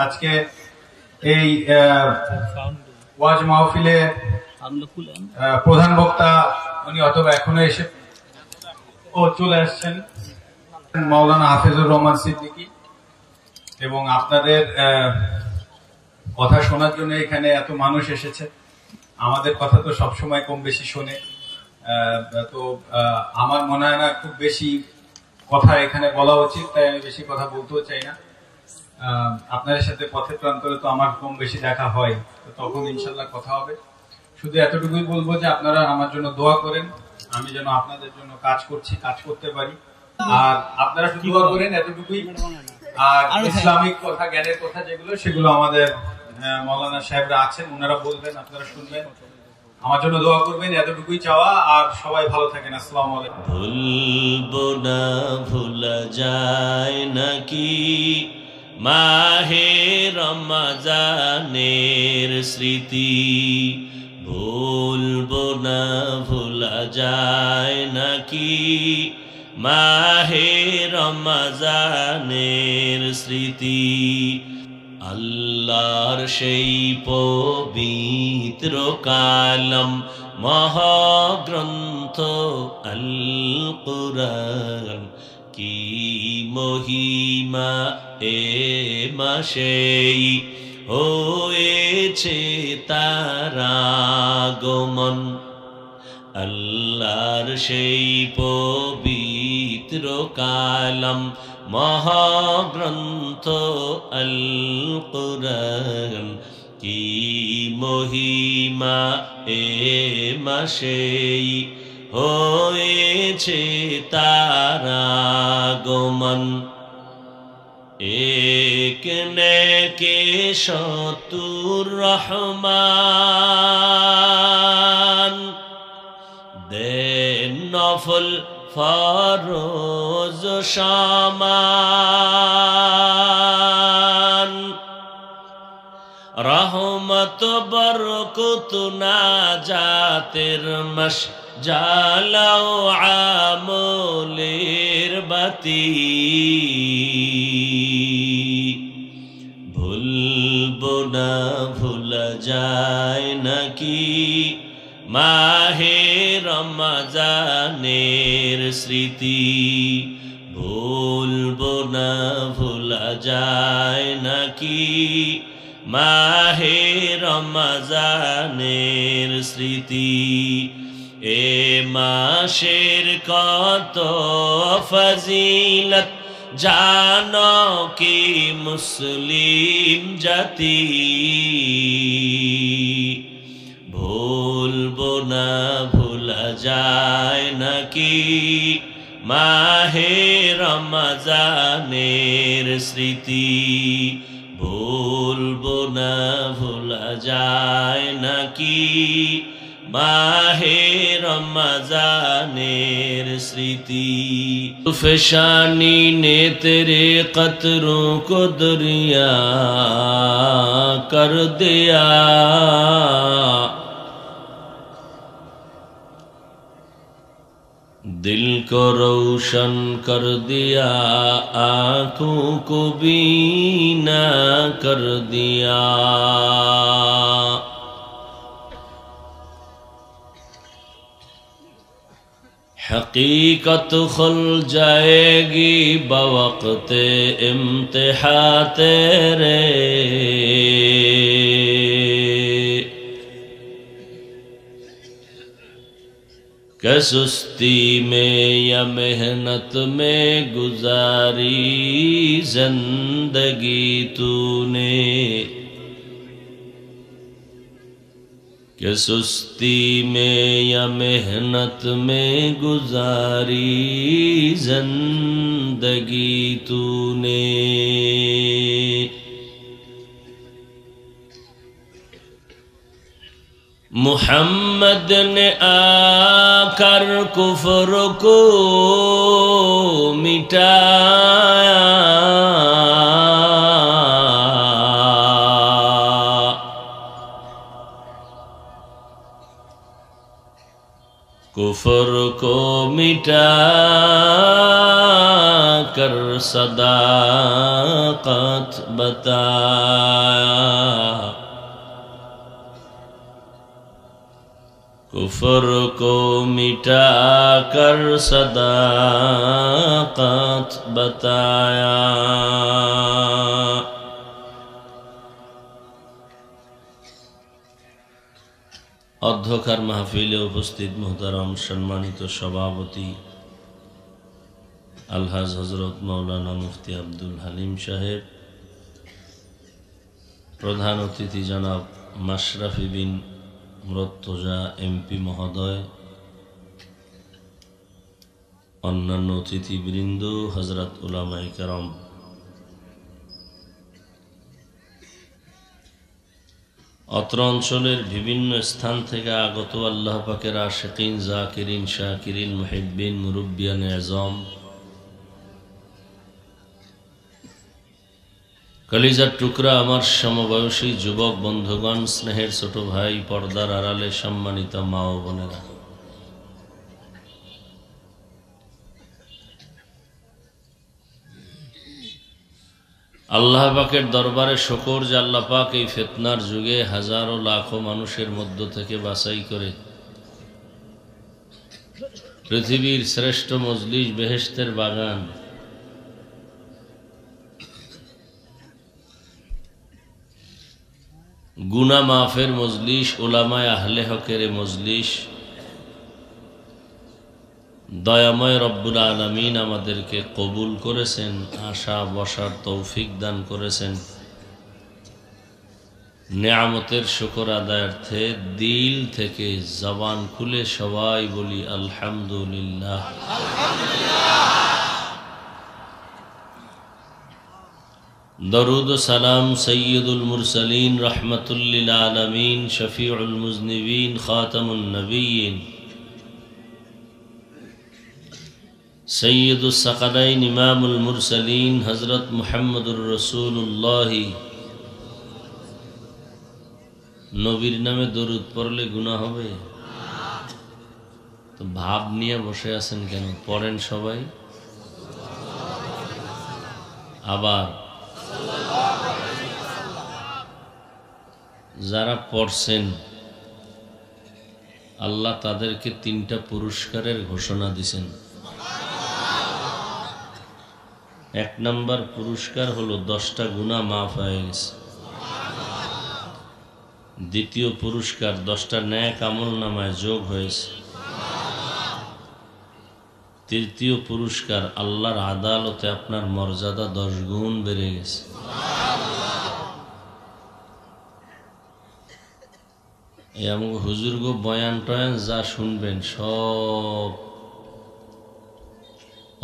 আজকে এই ওয়াজ মাহফিলে প্রধান বক্তা উনি অথবা এখনো এসে চলে আসছেন মাওলানা হাফিজুর রহমান সিদ্দিকী, এবং আপনাদের কথা শোনার জন্য এখানে এত মানুষ এসেছে। আমাদের কথা তো সবসময় কম বেশি শোনে, তো আমার মনে হয় না খুব বেশি কথা এখানে বলা উচিত, তাই আমি বেশি কথা বলতেও চাই না। আপনাদের সাথে পথে প্রান্তরে তো আমার কম বেশি দেখা হয়, তো তখন ইনশাল্লাহ কথা হবে। শুধু এতটুকুই বলবো যে আপনারা আমার জন্য দোয়া করেন, আমি যেন আপনাদের জন্য কাজ করতে পারি। আর আপনারা শুধু দোয়া করেন এতটুকুই। আর ইসলামিক কথা, জ্ঞানের কথা যেগুলো, সেগুলো আমাদের মাওলানা সাহেবরা আছেন, ওনারা বলবেন, আপনারা শুনবেন। আমার জন্য দোয়া করবেন, এতটুকুই চাওয়া। আর সবাই ভালো থাকেন। আসসালামু আলাইকুম। ভুলবো না, ভুলা যায় নাকি মাহে রমজানের স্মৃতি, ভুলবো না, ভুলা যায় নাকি মাহে রমজানের স্মৃতি। আল্লাহর সেই পবিত্র কালাম মহাগ্রন্থ আল কুরআন, কি মহিমা এ মাসেই হয়েছে তার আগমন। আল্লাহর সেই পবিত্র কালাম মহাগ্রন্থ আল কুরআন, কি মহিমা এ মাসেই হয়েছে তার আগমন। এক নেকে শতুর রহমান, দেন নফল ফরজ সমান। রহমত বরকত নাজাতের মাস, জালাও আমলের বাতি। ভুলবো না, ভুলা যায় নাকি মাহে রমজানের স্মৃতি, ভুলবো না, ভুলা যায় নাকি মাহে রমজানের স্মৃতি। এ মাসের কত ফজিলত জানো কি মুসলিম জাতি, ভুলবো না, ভুলা যায় নাকি মাহে রমজানের স্মৃতি, ভুলবো না, ভুলা যায় নাকি মাহে রমজানের স্মৃতি। ফেশাनी ने तेरे कतरों को दरिया कर दिया, दिल को रोशन कर दिया, आँखों को बीना कर दिया। हकीकत खुल जाएगी बवक़्ते इम्तिहा तेरे, कि सुस्ती में या मेहनत में गुजारी जिंदगी तूने, कि सुस्ती में या मेहनत में गुजारी जिंदगी तूने। मुहम्मद ने आकर कुफ्र को मिटाया, कुफ्र को मिटा कर सदाकत बताया, कुफ्र को मिटा कर सदाकत बताया। অধ্যক্ষার মাহফিলে উপস্থিত মুহতারাম সম্মানিত সভাপতি আলহাজ হযরত মাওলানা মুফতি আব্দুল হালিম সাহেব, প্রধান অতিথি জনাব মাশরাফি বিন মুরত্তজা এমপি মহোদয়, অন্যান্য অতিথিবৃন্দ, হযরত উলামায়ে কেরাম, অত্র অঞ্চলের বিভিন্ন স্থান থেকে আগত আল্লাহ পাকের আশিকিন, জাকিরিন, শাকিরিন, মুহিব্বিন, মুরব্বিয়ান আযম, কলিজার টুকরা আমার সমবয়সী যুবক বন্ধুগণ, স্নেহের ছোট ভাই, পর্দার আড়ালে সম্মানিত মা ও বোনেরা, আল্লাহ পাকের দরবারে শুকর যে আল্লাহ পাক এই ফিতনার যুগে হাজারো লাখো মানুষের মধ্য থেকে বাছাই করে পৃথিবীর শ্রেষ্ঠ মজলিস, বেহেশতের বাগান, গুনাহ মাফের মজলিস, উলামায়ে আহলে হকের মজলিস, দয়াময় রব্বুল আলামিন আমাদেরকে কবুল করেছেন, আশা বসার তৌফিক দান করেছেন। নেয়ামতের শুকর আদায়ার্থে দিল থেকে জবান খুলে সবাই বলি আলহামদুলিল্লাহ। দরুদ ও সালাম সৈয়দুল মুরসালিন, রহমাতুল লিল আলামিন, শফিউল মুজনিবিন, খাতামুন নবিয়্যিন, সৈয়দুস সাকালাইন, ইমামুল মুরসালিন, হযরত মুহাম্মদুর রাসূলুল্লাহ। নবীর নামে দরুদ পড়লে গুনাহ হবে? তো ভাব নিয়ে বসে আছেন কেন? পড়েন সবাই। আবার যারা পড়ছেন আল্লাহ তাদেরকে 3টা পুরস্কারের ঘোষণা দিয়েছেন। 1 নম্বর পুরস্কার হলো 10টা গুনাহ মাফ হয়ে গেছে। দ্বিতীয় পুরস্কার 10টা নেক আমল নামায় যোগ হয়েছে। তৃতীয় পুরস্কার আল্লাহর আদালতে আপনার মর্যাদা 10 গুণ বেড়ে গেছে। এই আমগো হুজুরগো বয়ান টয়ান যা শুনবেন সব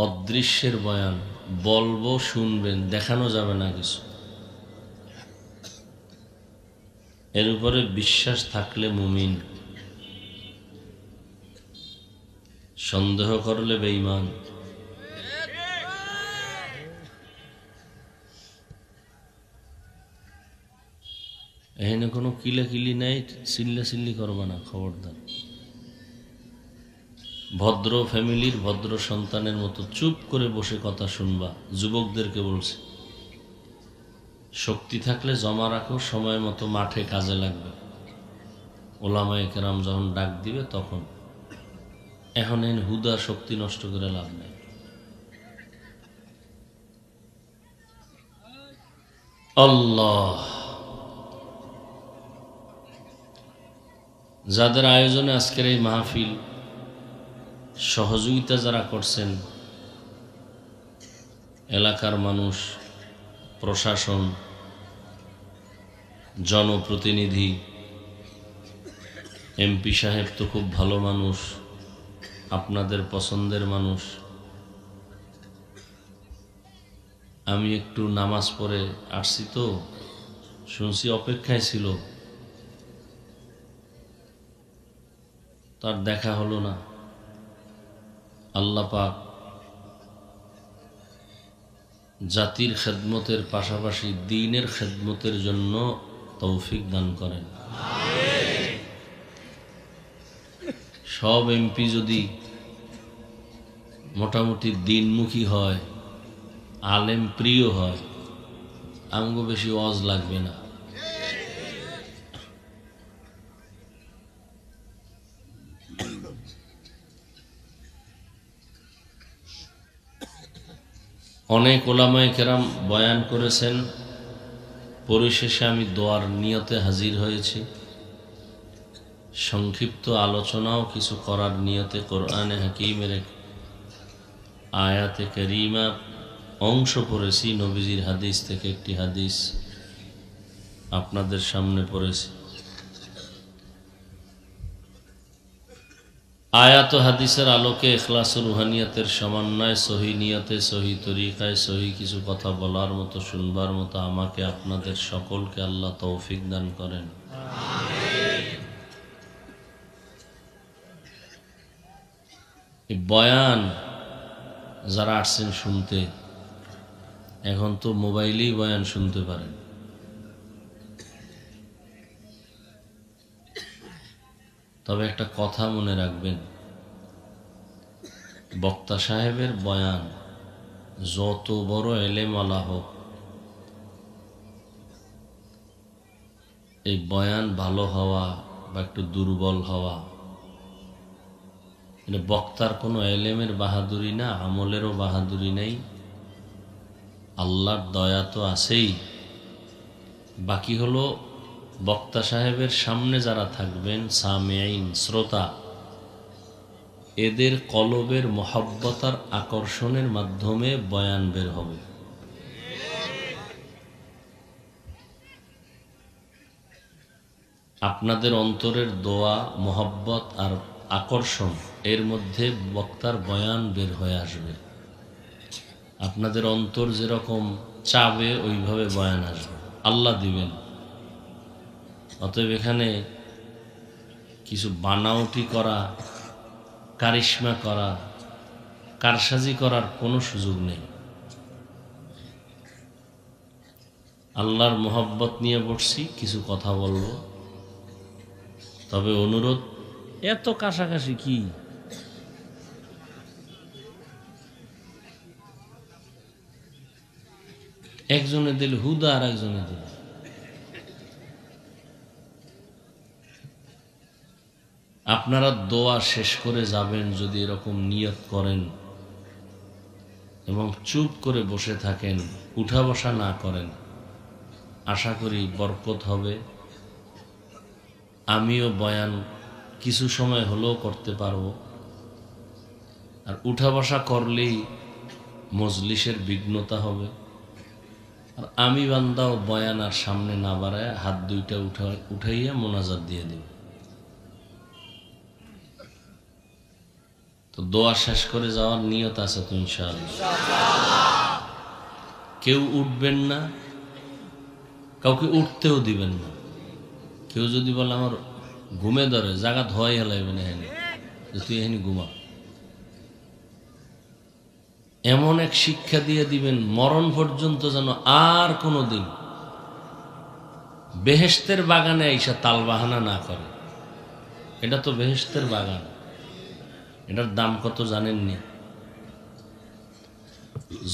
অদৃশ্যের বয়ান, বলবো শুনবেন, দেখানো যাবে না কিছু। এর উপরে বিশ্বাস থাকলে মুমিন, সন্দেহ করলে বেঈমান। এখানে কোনো কিলাকিলি নাই, চিল্লাচিল্লি করবা না, খবরদার। ভদ্র ফ্যামিলির ভদ্র সন্তানের মতো চুপ করে বসে কথা শুনবা। যুবকদেরকে বলছে, শক্তি থাকলে জমা রাখো, সময় মতো মাঠে কাজে লাগবে। ওলামায়ে কেরাম যখন ডাক দিবে তখন। এখন হুদা শক্তি নষ্ট করে লাভ নেই। আল্লাহ, যাদের আয়োজনে আজকের এই মাহফিল, সহযোগিতা যারা করছেন, এলাকার মানুষ, প্রশাসন, জনপ্রতিনিধি, এমপি সাহেব তো খুব ভালো মানুষ, আপনাদের পছন্দের মানুষ। আমি একটু নামাজ পড়ে আসছি তো শুনছি অপেক্ষায় ছিল, তার দেখা হলো না। আল্লাহ পাক জাতির খেদমতের পাশাপাশি দ্বীনের খেদমতের জন্য তৌফিক দান করেন। সব এমপি যদি মোটামুটি দ্বীনমুখী হয়, আলেম প্রিয় হয়, আমাকে বেশি ওয়াজ লাগবে না। অনেক ওলামায়ে কেরাম বয়ান করেছেন, পরিশেষে আমি দোয়ার নিয়তে হাজির হয়েছি। সংক্ষিপ্ত আলোচনাও কিছু করার নিয়তে কোরআনে হাকিমের আয়াতে কারিমা অংশ পড়েছি, নবীজির হাদিস থেকে একটি হাদিস আপনাদের সামনে পড়েছি। আয়াত হাদিসের আলোকে ইখলাস রুহানিয়াতের সমন্বয়, সহি নিয়তে, সহি তরিকায়, সহি কিছু কথা বলার মতো, শুনবার মতো আমাকে আপনাদের সকলকে আল্লাহ তৌফিক দান করেন। এই বয়ান যারা আসছেন শুনতে, এখন তো মোবাইলেই বয়ান শুনতে পারেন। তবে একটা কথা মনে রাখবেন, বক্তা সাহেবের বয়ান যত বড় এলেমওয়ালা হোক, এই বয়ান ভালো হওয়া বা একটু দুর্বল হওয়া এটা বক্তার কোনো এলেমের বাহাদুরি না, আমলেরও বাহাদুরি নেই। আল্লাহর দয়া তো আছেই, বাকি হলো বক্তা সাহেবের সামনে যারা থাকবেন, সামিঈন, শ্রোতা, এদের কলবের মহব্বতার আকর্ষণের মাধ্যমে বয়ান বের হবে। আপনাদের অন্তরের দোয়া, মহব্বত আর আকর্ষণ, এর মধ্যে বক্তার বয়ান বের হয়ে আসবে। আপনাদের অন্তর যেরকম চাবে ওইভাবে বয়ান আসবে, আল্লাহ দিবেন। অতএব এখানে কিছু বানাওটি করা, কারিশমা করা, কারসাজি করার কোনো সুযোগ নেই। আল্লাহর মোহব্বত নিয়ে বসছি, কিছু কথা বলবো। তবে অনুরোধ, এত কাছাকাছি কি? একজনে দিল হুদা আর একজনে দিল। আপনারা দোয়া শেষ করে যাবেন যদি এরকম নিয়ত করেন এবং চুপ করে বসে থাকেন, উঠা বসা না করেন, আশা করি বরকত হবে। আমিও বয়ান কিছু সময় হলেও করতে পারবো। আর উঠা বসা করলেই মজলিসের বিঘ্নতা হবে। আর আমি বান্দাও বয়ান আর সামনে না বাড়ায় হাত দুইটা উঠাইয়া মোনাজাত দিয়ে দিব। তো দোয়া শেষ করে যাওয়ার নিয়ত আছে তো ইনশাআল্লাহ। কেউ উঠবেন না, কাউকে উঠতেও দিবেন না। কেউ যদি বলে আমার ঘুমে ধরে, জায়গা ধোয়াই হেলাইবেন, এখানে তুই এখানে ঘুমা, এমন এক শিক্ষা দিয়ে দিবেন মরণ পর্যন্ত যেন আর কোনো দিন বেহেশতের বাগানে আইসা তাল বাহানা না করে। এটা তো বেহেশতের বাগান, এটার দাম কত জানেননি?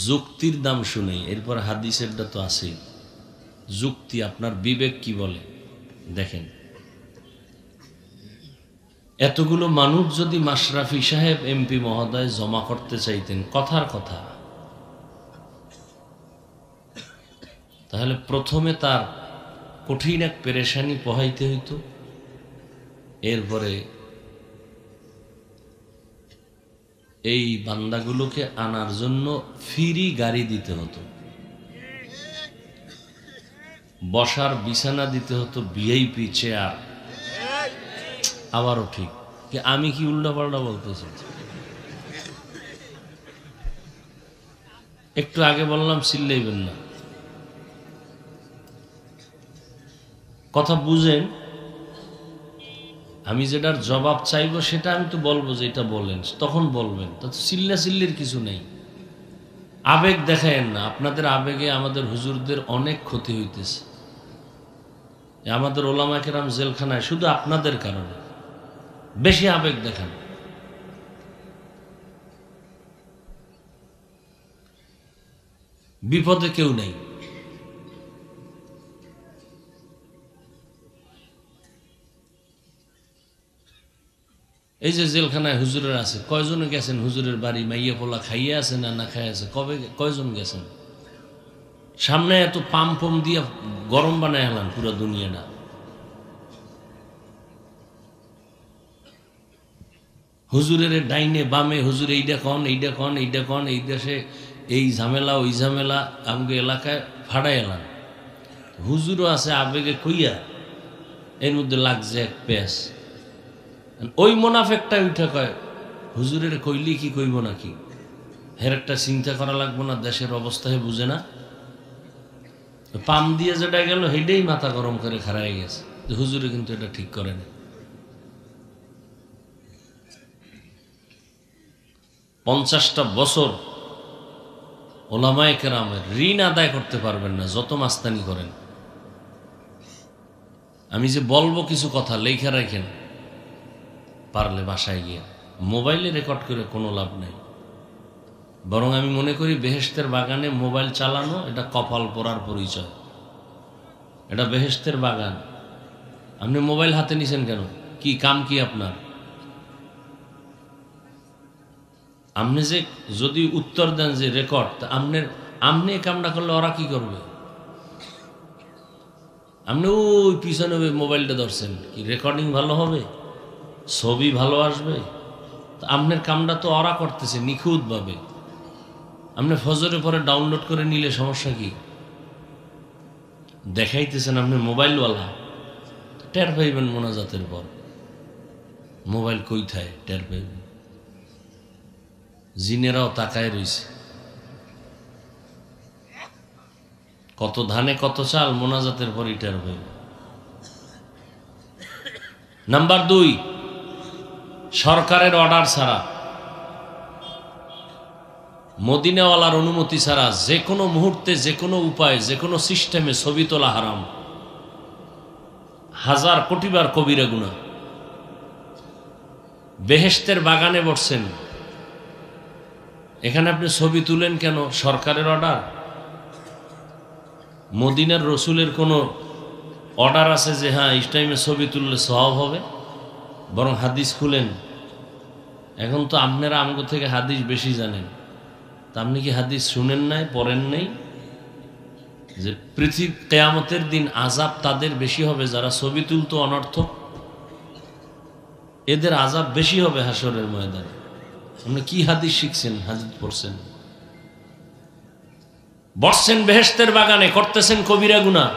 যুক্তির দাম শুনেই, এরপর হাদিসেরটা তো আছেই। যুক্তি, আপনার বিবেক কি বলে দেখেন। এতগুলো মানুষ যদি মাশরাফি সাহেব এমপি মহোদয় জমা করতে চাইতেন, কথার কথা, তাহলে প্রথমে তার কঠিন এক পেরেশানি পোহাইতে হইত, এরপরে এই বান্দাগুলোকে আনার জন্য ফ্রি গাড়ি দিতে হতো, বসার বিছানা দিতে হতো, ভিআইপি চেয়ার। আবারও ঠিক কি? আমি কি উল্টা পাল্টা বলতেছি? একটু আগে বললাম চিল্লাইবেন না, কথা বুঝেন। আমি যেটার জবাব চাইব সেটা আমি তো বলবো যে এটা বলেন, তখন বলবেন। তা তো চিল্লা চিল্লির কিছু নেই। আবেগ দেখায়েন না, আপনাদের আবেগে আমাদের হুজুরদের অনেক ক্ষতি হইতেছে। আমাদের ওলামা কেরাম জেলখানায় শুধু আপনাদের কারণে। বেশি আবেগ দেখান। বিপদে কেউ নেই। এই যে জেলখানায় হুজুরের আছে, কয়জনে গেছেন হুজুরের বাড়ি? মাইয়া পোলা খাইয়ে আছে না না খাইয়ে আছে? কবে কয়জন গেছেন? সামনে এত পাম পম দিয়ে গরম বানায় হলাম পুরো দুনিয়াটা। হুজুরের ডাইনে বামে হুজুর এইটা কন এইটা কন এইটা কন, এই দেশে এই ঝামেলা ওই ঝামেলা, আমাকে এলাকায় ফাড়াই এলাম। হুজুরও আছে আবেগে কইয়া, এর মধ্যে লাগছে এক পেঁচ। ওই মোনাফেকটা উঠে কয় হুজুরের কইলি কি কইব নাকি, হের একটা চিন্তা করা লাগবো না, দেশের অবস্থা হে বুঝে না। পাম দিয়ে যেটা গেল হেডেই মাথা গরম করে খাড়াই গেছে যে হুজুরে কিন্তু এটা ঠিক করে না। 50টা বছর ওলামায়ে কেরামের ঋণ আদায় করতে পারবেন না যত মাস্তানি করেন। আমি যে বলবো কিছু কথা লেখা রাখেন, পারলে বাসায় গিয়ে মোবাইলে রেকর্ড করে কোনো লাভ নেই। বরং আমি মনে করি বেহেশতের বাগানে মোবাইল চালানো এটা কপাল পোড়ার পরিচয়। এটা বেহেশতের বাগান, আপনি মোবাইল হাতে নিছেন কেন? কি কাম কি আপনার? আপনি যে যদি উত্তর দেন যে রেকর্ড, আপনি এই কামটা করলে ওরা কি করবে? আপনি ওই পিছনে মোবাইলটা ধরছেন, কি রেকর্ডিং ভালো হবে, ছবি ভালো আসবে? আপনার কামটা তো ওরা করতেছে নিখুঁতভাবে। আপনি ফজরের পরে ডাউনলোড করে নিলে সমস্যা কি? দেখাইতেছেন আপনি মোবাইলওয়ালা, টের পাইবেন মোনাজাতের পর। মোবাইল কইথায় টের পাইবেন। জিনেরাও তাকায় রইছে, কত ধানে কত চাল মোনাজাতের পর টের পাইবে। নাম্বার 2, সরকারের অর্ডার ছাড়া, মদিনাওয়ালার অনুমতি ছাড়া যে কোনো মুহূর্তে যে কোনো উপায়ে যে কোনো সিস্টেমে ছবি তোলা হারাম। 1000 কোটি বার কবিরা গুনাহ। বেহেশতের বাগানে বসছেন, এখানে আপনি ছবি তুলেন কেন? সরকারের অর্ডার? মদিনার রসুলের কোনো অর্ডার আছে যে হ্যাঁ এই টাইমে ছবি তুললে সওয়াব হবে? বরং হাদিস খুলেন। এখন তো আপনারা আমগো থেকে হাদিস বেশি জানেন, তা আপনি কি হাদিস শুনেন নাই, পড়েন নাই? যে পৃথিবী কিয়ামতের দিন আযাব তাদের বেশি হবে যারা ছবি তুলতো অনর্থক, এদের আযাব বেশি হবে হাসরের ময়দানে। আপনি কি হাদিস শিখছেন, হাদিস পড়ছেন? বসছেন বেহেশতের বাগানে, করতেছেন কবিরা গুনাহ।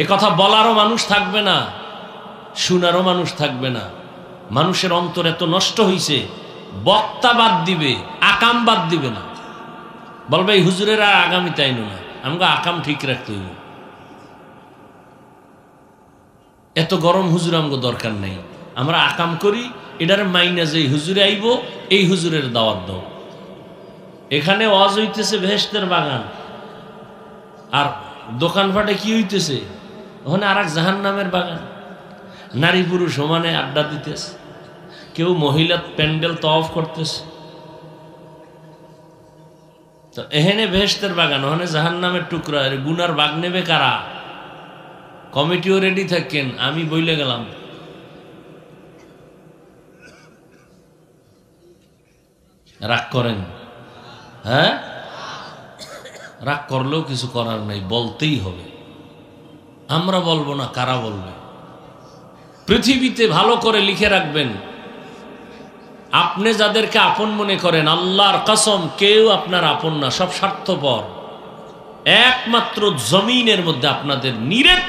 এ কথা বলারও মানুষ থাকবে না, শোনারও মানুষ থাকবে না। মানুষের অন্তর এত নষ্ট হইছে, বক্তা বাদ দিবে, আকাম বাদ দিবে না। বলবে এই হুজুরের আর আগামী তাইনো না, আমাকে আকাম ঠিক রাখতে হইব। এত গরম হুজুর আমাকে দরকার নেই, আমরা আকাম করি এটার মাইনা যে হুজুরে আইব এই হুজুরের দাওয়াত দাও। এখানে ওয়াজ হইতেছে বেহেশতের বাগান, আর দোকানপাটে কি হইতেছে? ওখানে আর এক জাহান্নামের বাগান। নারী পুরুষ সমানে আড্ডা দিতেছে, কেউ মহিলা প্যান্ডেল তওয়াফ করতেছে। তো এখানে বেহেশতের বাগান, ওখানে জাহান্নামের টুকরা। গুনার বাগ নেবে কারা? কমিটিও রেডি থাকেন, আমি বইলে গেলাম। রাগ করেন? হ্যাঁ, রাগ করলেও কিছু করার নাই, বলতেই হবে। আমরা বলবো না, কারা বলবে? পৃথিবীতে ভালো করে লিখে রাখবেন, আপনি যাদেরকে আপন মনে করেন, আল্লাহর কসম কেউ আপনার আপন না, সব স্বার্থপর। একমাত্র জমিনের মধ্যে আপনাদের নিরেট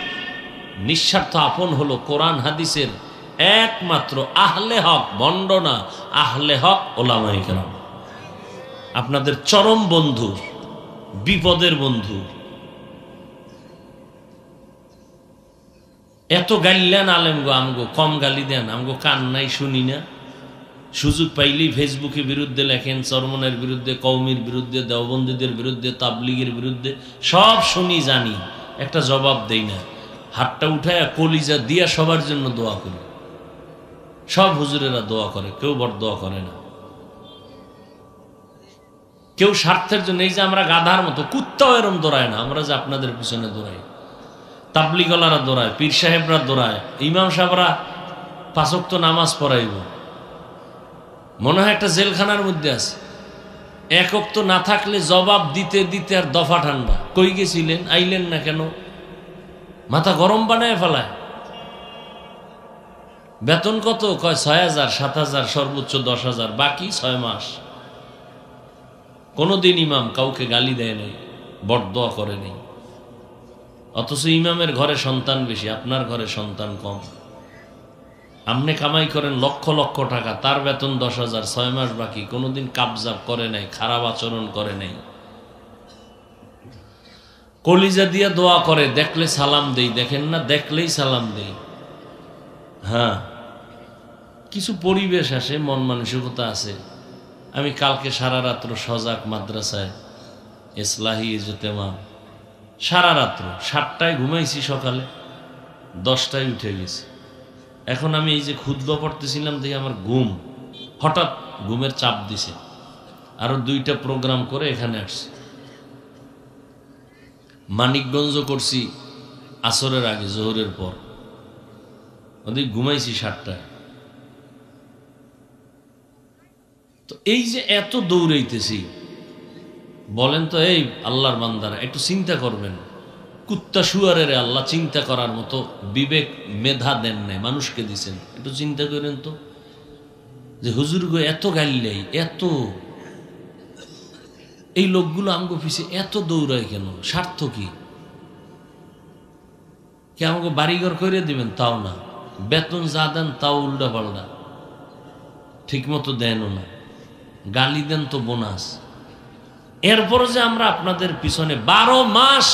নিঃস্বার্থ আপন হলো কোরআন হাদিসের একমাত্র আহলে হক, ভণ্ড না, আহলে হক ওলামায়ে কেরাম। আপনাদের চরম বন্ধু, বিপদের বন্ধু। এত গাইলেন আলেম গো, আমগো কম গালি দেন? আমগো কান নাই, শুনি না? সুযোগ পাইলেই ফেসবুকে বিরুদ্ধে লেখেন, চরমনের বিরুদ্ধে, কওমির বিরুদ্ধে, দেওবন্দীদের বিরুদ্ধে, তাবলিগের বিরুদ্ধে। সব শুনি, জানি, একটা জবাব দেই না। হাতটা উঠায় কলিজা দিয়া সবার জন্য দোয়া করি। সব হুজুরেরা দোয়া করে, কেউ বড় দোয়া করে না। কেউ স্বার্থের জন্য, এই যে আমরা গাধার মতো, কুত্তাও এরম দৌড়ায় না, আমরা যে আপনাদের পিছনে দৌড়াই, তাবলিগলারা দৌড়ায়, পীর সাহেবরা দৌড়ায়, ইমাম সাহেবরা 5 ওয়াক্ত নামাজ পড়াইব, মনে হয় একটা জেলখানার মধ্যে আছে। 1 ওয়াক্ত না থাকলে জবাব দিতে দিতে আর দফা ঠান্ডা, কই গেছিলেন, আইলেন না কেন, মাথা গরম বানায় ফেলায়। বেতন কত? কয় 6,000, 7,000, সর্বোচ্চ 10,000, বাকি 6 মাস। কোনোদিন ইমাম কাউকে গালি দেয় নাই, বরদোয়া করে নেই। অথচ ইমামের ঘরে সন্তান বেশি, আপনার ঘরে সন্তান কম। আপনি কামাই করেন লক্ষ লক্ষ টাকা, তার বেতন 10,000, 6 মাস বাকি, কোনোদিন কাবজাব করে নাই, খারাপ আচরণ করে নাই। কলিজা দিয়ে দোয়া করে, দেখলে সালাম দেই, দেখেন না, দেখলেই সালাম দেই। হ্যাঁ, কিছু পরিবেশ আসে, মন মানসিকতা আছে। আমি কালকে সারা রাত্র সজাগ মাদ্রাসায় ইসলাহি ইজতেমা, সারা রাত্র 7টায় ঘুমাইছি, সকালে 10টায় উঠে গেছি। এখন আমি এই যে খুতবা পড়তেছিলাম দেখি আমার হঠাৎ ঘুমের চাপ দিছে। আরো 2টা প্রোগ্রাম করে এখানে আসছি। মানিকগঞ্জ করছি আসরের আগে, জোহরের পর, ওদিক ঘুমাইছি 7টায়। তো এই যে এত দৌড়াইতেছি, বলেন তো এই আল্লাহর বান্দারা একটু চিন্তা করবেন, কুত্তা শুয়ারের আল্লাহ চিন্তা করার মতো বিবেক মেধা দেন নাই, মানুষকে দিছেন। একটু চিন্তা করেন তো, যে হুজুর গো এত গাইলেই, এত এই লোকগুলো আমগো পিছে এত দৌড়ায় কেন, স্বার্থ কি? কে আমাকে বাড়িঘর করে দিবেন? তাও না। বেতন যা দেন তাও উল্টা পাল্টা, ঠিক মতো দেনও না, গালি দেন তো বোনাস। এরপর যে আমরা আপনাদের পিছনে 12 মাস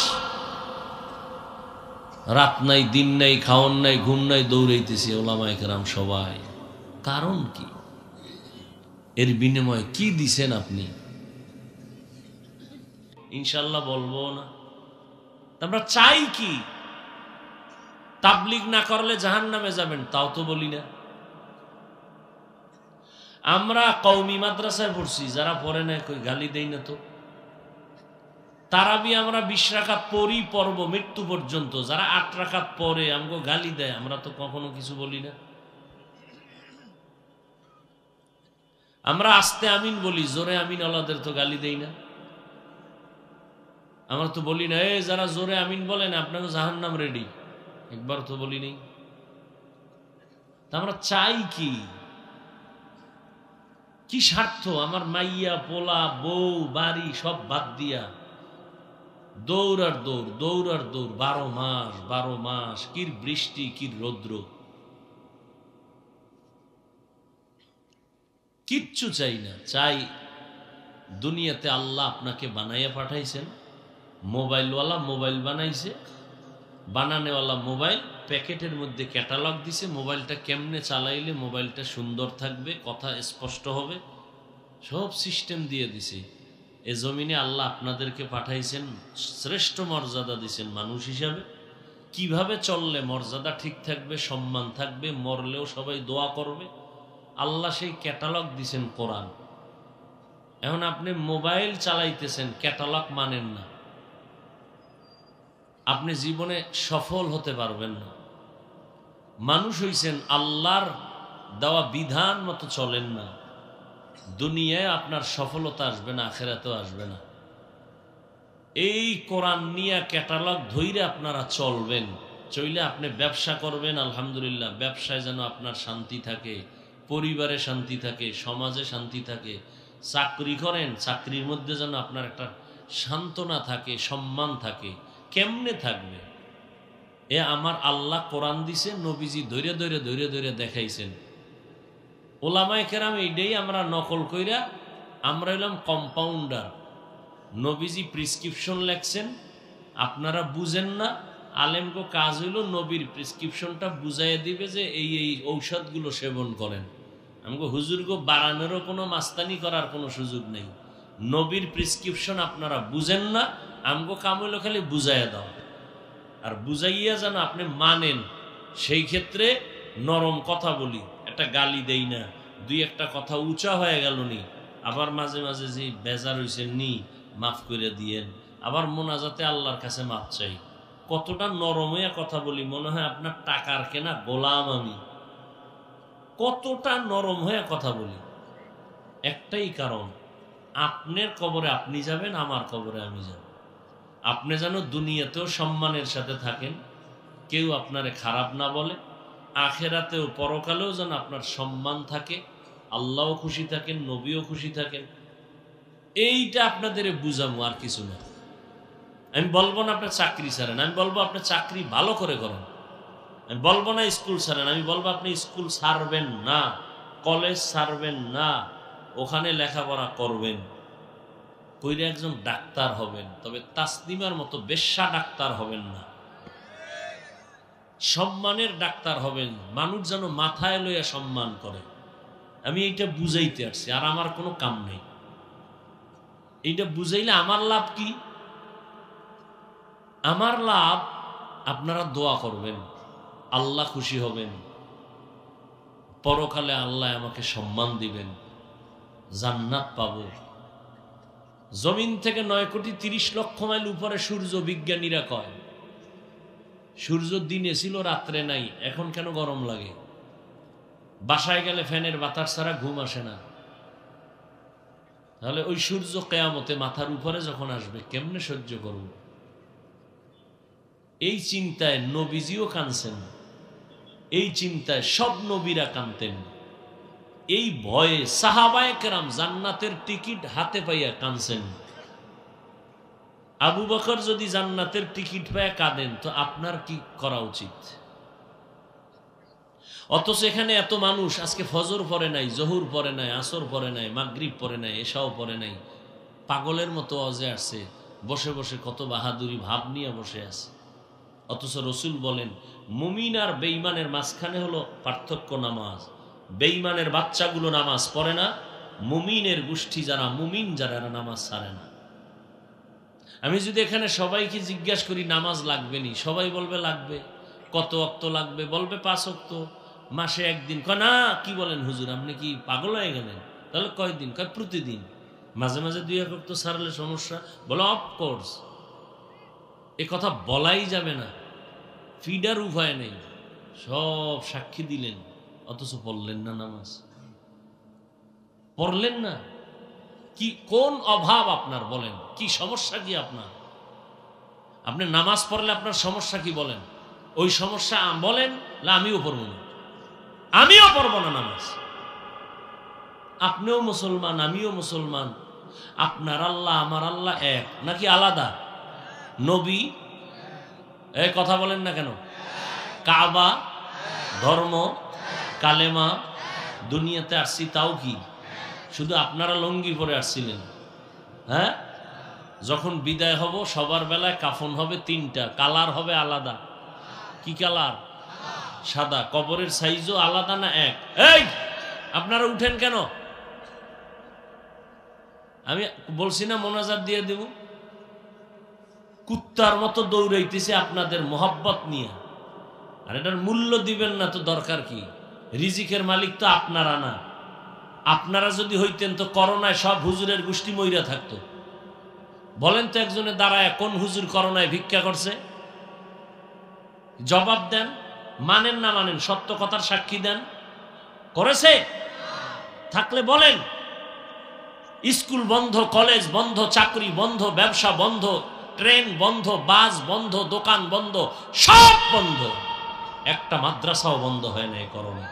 রাত নাই, দিন নাই, খাওয়ান নাই, ঘুম নাই, দৌড়াইতেছি ওলামায়ে কেরাম সবাই, কারণ কি? এর বিনিময়ে কি দিছেন আপনি? ইনশাল্লাহ বলবো না। আমরা চাই কি? তাবলিগ না করলে জাহান্নামে যাবেন, তাও তো বলি না। আমরা কওমি মাদ্রাসায় পড়ছি, যারা পড়ে না কই গালি দেই না তো। তারাবি আমরা 20 রাকাত পড়ব মৃত্যু পর্যন্ত, যারা 8 রাকাত পড়ে আমগো গালি দেয়, আমরা তো কখনো কিছু বলি না। আমরা আস্তে আমিন বলি, জোরে আমিন আল্লাহদের তো গালি দেই না। আমরা তো বলি না, এই যারা জোরে আমিন বলেন আপনাকে জাহান্নাম রেডি, একবার তো বলি নেই। আমরা চাই কি? কি স্বার্থ? আমার মাইয়া পোলা বউ বাড়ি সব বাদ দিয়া দৌড় আর দৌড়, দৌড় আর দৌড়, 12 মাস, কি বৃষ্টি, কি রৌদ্র, কিচ্ছু চাই না। চাই দুনিয়াতে আল্লাহ আপনাকে বানাইয়া পাঠাইছেন, মোবাইলওয়ালা মোবাইল বানাইছে, বানানেওয়ালা মোবাইল, প্যাকেটের মধ্যে ক্যাটালগ দিছে, মোবাইলটা কেমনে চালাইলে মোবাইলটা সুন্দর থাকবে, কথা স্পষ্ট হবে, সব সিস্টেম দিয়ে দিছে। এ জমিনে আল্লাহ আপনাদেরকে পাঠাইছেন, শ্রেষ্ঠ মর্যাদা দিছেন মানুষ হিসাবে। কিভাবে চললে মর্যাদা ঠিক থাকবে, সম্মান থাকবে, মরলেও সবাই দোয়া করবে, আল্লাহ সেই ক্যাটালগ দিছেন কোরআন। এখন আপনি মোবাইল চালাইতেছেন, ক্যাটালগ মানেন না, আপনি জীবনে সফল হতে পারবেন না। মানুষ হইছেন, আল্লাহর দেওয়া বিধান মতো চলেন না, দুনিয়ায় আপনার সফলতা আসবে না, আখিরাতেও আসবে না। এই কোরআন নিয়ে ক্যাটালগ ধইরে আপনারা চলবেন, চইলে আপনি ব্যবসা করবেন, আলহামদুলিল্লাহ, ব্যবসায় যেন আপনার শান্তি থাকে, পরিবারে শান্তি থাকে, সমাজে শান্তি থাকে। চাকরি করেন, চাকরির মধ্যে যেন আপনার একটা সান্ত্বনা থাকে, সম্মান থাকে। কেমনে থাকবে? এ আমার আল্লাহ কোরআন দিছে, নবীজি ধৈর্য ধৈর্য ধৈর্য ধৈর্য দেখাইছেন। ওলামায়ে কেরাম এইটাই আমরা নকল কইরা, আমরা হইলাম কম্পাউন্ডার। নবীজি প্রেসক্রিপশন লেখছেন, আপনারা বুঝেন না, আলেমগো কাজ হইল নবীর প্রেসক্রিপশনটা বুঝাইয়া দিবে যে এই এই ঔষধগুলো সেবন করেন। আমগো হুজুরগো বাড়ানোরও কোনো মাস্তানি করার কোনো সুযোগ নেই। নবীর প্রেসক্রিপশন আপনারা বুঝেন না, আমগো কাম হইল খালি বুঝাইয়া দাও, আর বুঝাইয়া যেন আপনি মানেন। সেই ক্ষেত্রে নরম কথা বলি, একটা গালি দেই না, 2-1টা কথা উঁচা হয়ে গেল নি, আবার মাঝে মাঝে যে বেজার হইছেন নি মাফ করে দিয়েন, আবার মোনাজাতে আল্লাহর কাছে মাফ চাই। কতটা নরম হয়ে কথা বলি, মনে হয় আপনার টাকার কেনা গোলাম আমি। কতটা নরম হয়ে কথা বলি, একটাই কারণ, আপনার কবরে আপনি যাবেন, আমার কবরে আমি যাব। আপনি যেন দুনিয়াতেও সম্মানের সাথে থাকেন, কেউ আপনারে খারাপ না বলে, আখেরাতেও পরকালেও যেন আপনার সম্মান থাকে, আল্লাহও খুশি থাকেন, নবীও খুশি থাকেন। এইটা আপনাদের বুঝাবো, আর কিছু না। আমি বলবো না আপনার চাকরি ছাড়েন, আমি বলবো আপনার চাকরি ভালো করে করেন। আমি বলবো না স্কুল ছাড়েন, আমি বলবো আপনি স্কুল ছাড়বেন না, কলেজ ছাড়বেন না, ওখানে লেখাপড়া করবেন, কইরে একজন ডাক্তার হবেন। তবে তাসনিমার মতো বেশ্যা ডাক্তার হবেন না, সম্মানের ডাক্তার হবেন, মানুষ যেন মাথায় লইয়া সম্মান করে। আমি এইটা বুঝাইতে আসছি, আর আমার কোনো কাম নেই। এইটা বুঝাইলে আমার লাভ কি? আমার লাভ, আপনারা দোয়া করবেন, আল্লাহ খুশি হবেন, পরকালে আল্লাহ আমাকে সম্মান দিবেন, জান্নাত পাব। জমিন থেকে 9,30,00,000 মাইল উপরে সূর্য, বিজ্ঞানীরা কয় সূর্য দিনে ছিল, রাত্রে নাই। এখন কেন গরম লাগে? বাসায় গেলে ফ্যানের বাতাস ছাড়া ঘুম আসে না। তাহলে ওই সূর্য কিয়ামতে মাথার উপরে যখন আসবে, কেমনে সহ্য করব? এই চিন্তায় নবীজিও কাঁদছেন, এই চিন্তায় সব নবীরা কাঁদতেন, এই ভয়ে সাহাবায়ে কেরাম জান্নাতের টিকিট হাতে পাইয়া কাঁদছেন। আবু বকর যদি জান্নাতের টিকিট পাইয়া কাঁদেন, তো আপনার কি করা উচিত? অথচ এখানে এত মানুষ আজকে ফজর পড়ে নাই, জহুর পড়ে নাই, আসর পড়ে নাই, মাগরিব পড়ে নাই, এশাও পড়ে নাই, পাগলের মতো অজে আসছে, বসে বসে কত বাহাদুরি ভাব নিয়ে বসে আছে। অথচ রসুল বলেন, মুমিন আর বেঈমানের মাঝখানে হলো পার্থক্য নামাজ। বেঈমানের বাচ্চাগুলো নামাজ পড়ে না, মুমিনের গোষ্ঠী যারা, মুমিন যারা, নামাজ ছাড়ে না। আমি যদি এখানে সবাইকে জিজ্ঞাসা করি নামাজ লাগবে নি, সবাই বলবে লাগবে। কত ওয়াক্ত লাগবে? বলবে 5 ওয়াক্ত, মাসে একদিন। কয় না, কি বলেন হুজুর, আপনি কি পাগল হয়ে গেলেন? তাহলে কয়দিন? কয় প্রতিদিন। মাঝে মাঝে 2 ওয়াক্ত ছাড়লে সমস্যা? বলে অফকোর্স, এ কথা বলাই যাবে না, ফিডার উপায় নেই। সব সাক্ষী দিলেন, অথচ পড়লেন না নামাজ, পড়লেন না। কি কোন অভাব আপনার বলেন? কি সমস্যা কি আপনার? আপনি নামাজ পড়লে আপনার সমস্যা কি বলেন? ওই সমস্যা বলেন, আমিও পড়ব না, আমিও পড়ব না নামাজ। আপনিও মুসলমান, আমিও মুসলমান। আপনার আল্লাহ আমার আল্লাহ এক নাকি আলাদা? নবী এই কথা বলেন না কেন? কাবা, ধর্ম, কালেমা, দুনিয়াতে আসছি তাও কি শুধু আপনারা লঙ্গি পরে আসছিলেন? হ্যাঁ, যখন বিদায় হব সবার বেলায় কাফন হবে 3টা, কালার হবে আলাদা। কি কালার? সাদা। কবরের সাইজও আলাদা না এক? এই আপনারা উঠেন কেন? আমি বলছি না মোনাজাত দিয়ে দেব? কুত্তার মতো দৌড়াইতেছে আপনাদের মোহাব্বত নিয়ে, আর এটার মূল্য দিবেন না তো দরকার কি? রিজিকের মালিক তো আপনারা না। আপনারা যদি হইতেন তো করোনায় সব হুজুরের গোষ্ঠী মইরা থাকতো। বলেন তো একজনে দাঁড়ায় কোন হুজুর করোনায় ভিক্ষা করছে? জবাব দেন। মানেন না মানেন, সত্য কথার সাক্ষী দেন। করেছে? থাকলে বলেন। স্কুল বন্ধ, কলেজ বন্ধ, চাকরি বন্ধ, ব্যবসা বন্ধ, ট্রেন বন্ধ, বাস বন্ধ, দোকান বন্ধ, সব বন্ধ। একটা মাদ্রাসাও বন্ধ হয় না এই করোনা।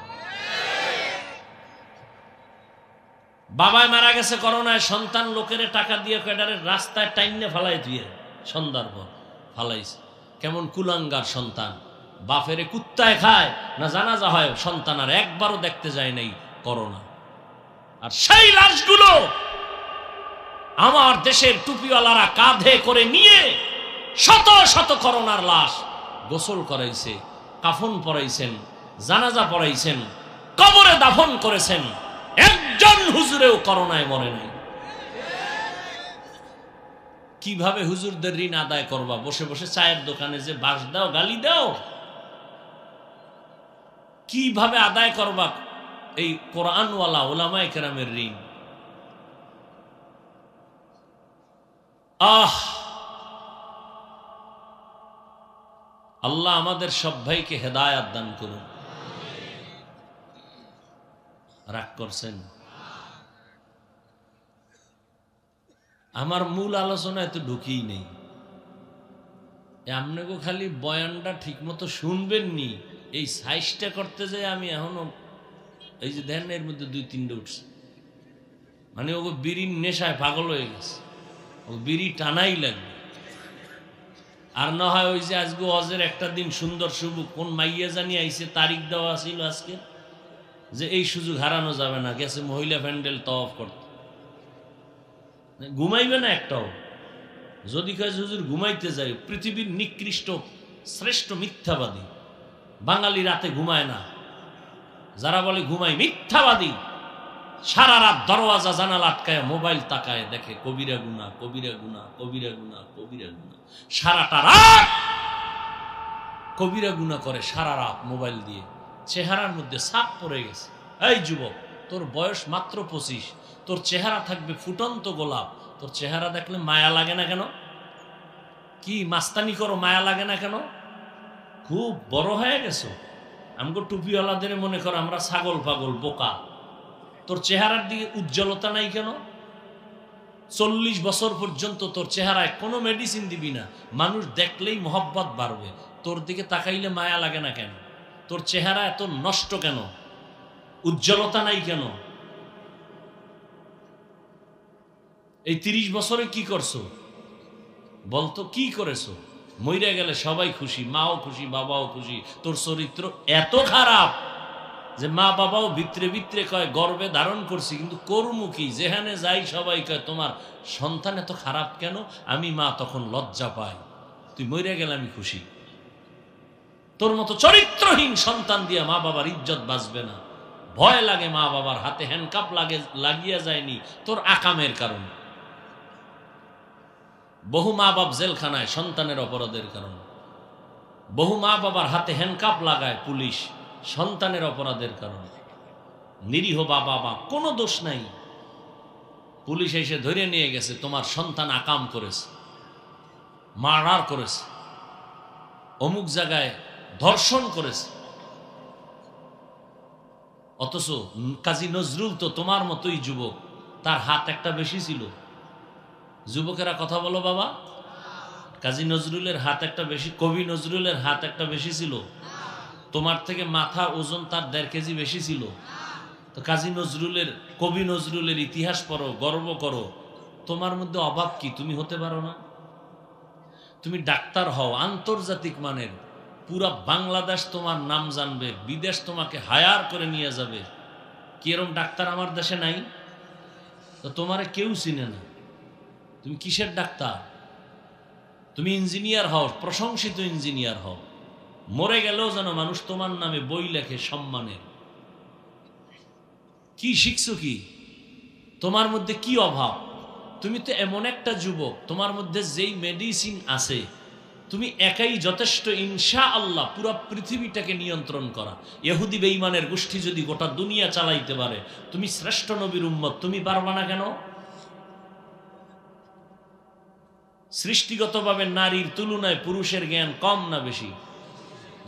বাবায় মারা গেছে করোনায়, সন্তান লোকের টাকা দিয়ে ক্যাডারের রাস্তায় টাইনে ফালাই দিয়ে সন্ধ্যার পর ফালাইছে। কেমন কুলাঙ্গার সন্তান, বাপেরে কুত্তায় খায় না জানাজা হয়, সন্তান আর একবারও দেখতে যায় নাই করোনা। আর সেই লাশগুলো আমার দেশের টুপিওয়ালারা কাঁধে করে নিয়ে শত শত করোনার লাশ গোসল করাইছে, কাফন পরাইছেন, জানাজা পড়াইছেন, কবরে দাফন করেছেন। একজন হুজুরেও করোনায় মরে নাই। কিভাবে হুজুরদের ঋণ আদায় করবা? বসে বসে চায়ের দোকানে যে বাস দাও, গালি দাও, কিভাবে আদায় করবা এই কোরআনওয়ালা ওলামায়ে কেরামের ঋণ? আহ, আল্লাহ আমাদের সব ভাইকে হেদায়াত দান করুন। রাগ করছেন? আমার মূল আলোচনা এত ঢুকিই নেই। আপনাকে খালি বয়ানটা ঠিক মতো শুনবেন নি, এই সাইজটা করতে যাই আমি এখনো এই যে ধ্যান এর মধ্যে 2-3টে উঠছে, মানে ওকে বিড়ির নেশায় পাগল হয়ে গেছে, ও বিড়ি টানাই লাগবে। আর না হয় ওই যে আজকে অজের একটা দিন সুন্দর শুভ কোন মাইয়া জানি আইছে, তারিখ দেওয়া ছিল আজকে, যে এই সুযোগ হারানো যাবে না, গেছে মহিলা প্যান্ডেল তওয়াফ করতে, ঘুমাইবে না একটাও। যদি কয় হুজুর ঘুমাইতে যায়, পৃথিবীর নিকৃষ্ট শ্রেষ্ঠ মিথ্যাবাদী। বাঙালি রাতে ঘুমায় না, যারা বলে ঘুমাই মিথ্যাবাদী। সারা রাত দরওয়াজা জানালা আটকায় মোবাইল তাকায়, দেখে কবিরা গুনাহ, কবিরা গুনাহ, কবিরা গুনাহ, কবিরা গুনাহ। সারাটা রাত কবিরা গুনাহ করে, সারা রাত মোবাইল দিয়ে। চেহারার মধ্যে ছাপ পড়ে গেছে। এই যুবক, তোর বয়স মাত্র 25, তোর চেহারা থাকবে ফুটন্ত গোলাপ। তোর চেহারা দেখলে মায়া লাগে না কেন? কি মাস্তানি করো, মায়া লাগে না কেন? খুব বড় হয়ে গেছো। আমগো টুপিওয়ালাদের মনে করো আমরা ছাগল পাগল বোকা। তোর চেহারার দিকে উজ্জ্বলতা নাই কেন? 40 বছর পর্যন্ত তোর চেহারায় কোনো মেডিসিন দিবি না, মানুষ দেখলেই মহব্বত বাড়বে। তোর দিকে তাকাইলে মায়া লাগে না কেন? তোর চেহারা এত নষ্ট কেন? উজ্জ্বলতা নাই কেন? এই 30 বছরে কি করছো বলতো? কি করেছো? মইরা গেলে সবাই খুশি, মাও খুশি, বাবাও খুশি। তোর চরিত্র এত খারাপ যে মা বাবাও ভিতরে ভিতরে কয় গর্বে ধারণ করছি, কিন্তু কর্মুখী যেখানে যাই সবাই কয় তোমার সন্তান এত খারাপ কেন? আমি মা তখন লজ্জা পাই। তুই মইরা গেলে আমি খুশি। তোর মতো চরিত্রহীন সন্তান দিয়া মা বাবার ইজ্জত বাঁচবে না। ভয় লাগে, মা বাবার হাতে হ্যান্ডকাপ লাগিয়া যায়নি তোর আকামের কারণে। বহু মা বাপ জেলখানায় সন্তানের অপরাধের কারণে। বহু মা বাবার হাতে হ্যান্ডকাপ লাগায় পুলিশ সন্তানের অপরাধের কারণে। নিরীহ বাবা মা কোনো দোষ নাই, পুলিশ এসে ধরে নিয়ে গেছে, তোমার সন্তান আকাম করেছে, মার্ডার করেছে, অমুক জায়গায় ধর্ষণ করেছে। অথচ কাজী নজরুল তো তোমার মতোই যুবক, তার হাত একটা বেশি ছিল। যুবকেরা কথা বলো বাবা, কাজী নজরুলের হাত একটা বেশি, কবি নজরুলের হাত একটা বেশি ছিল। তোমার থেকে মাথা ওজন তার 1.5 কেজি বেশি ছিল। তো কাজী নজরুলের, কবি নজরুলের ইতিহাস পড়ো, গর্ব করো। তোমার মধ্যে অভাব কি? তুমি হতে পারো না? তুমি ডাক্তার হও আন্তর্জাতিক মানের, পুরা বাংলাদেশ তোমার নাম জানবে, বিদেশ তোমাকে হায়ার করে নিয়ে যাবে। কি এরকম ডাক্তার আমার দেশে নাই? তো তোমারে কেউ চিনে না। তুমি কিসের ডাক্তার? তুমি ইঞ্জিনিয়ার হও, প্রশংসিত ইঞ্জিনিয়ার হও, মরে গেলেও যেন মানুষ তোমার নামে বই লেখে সম্মানের। কি শিখছো? কি তোমার মধ্যে কি অভাব? তুমি তো এমন একটা যুবক, তোমার মধ্যে যেই মেডিসিন আছে তুমি একাই যথেষ্ট ইনশাআল্লাহ পুরো পৃথিবীটাকে নিয়ন্ত্রণ করা। ইহুদি বেঈমানের গোষ্ঠী যদি গোটা দুনিয়া চালাইতে পারে, তুমি শ্রেষ্ঠ নবীর উম্মত, তুমি পারবা না কেন? সৃষ্টিগতভাবে নারীর তুলনায় পুরুষের জ্ঞান কম না বেশি?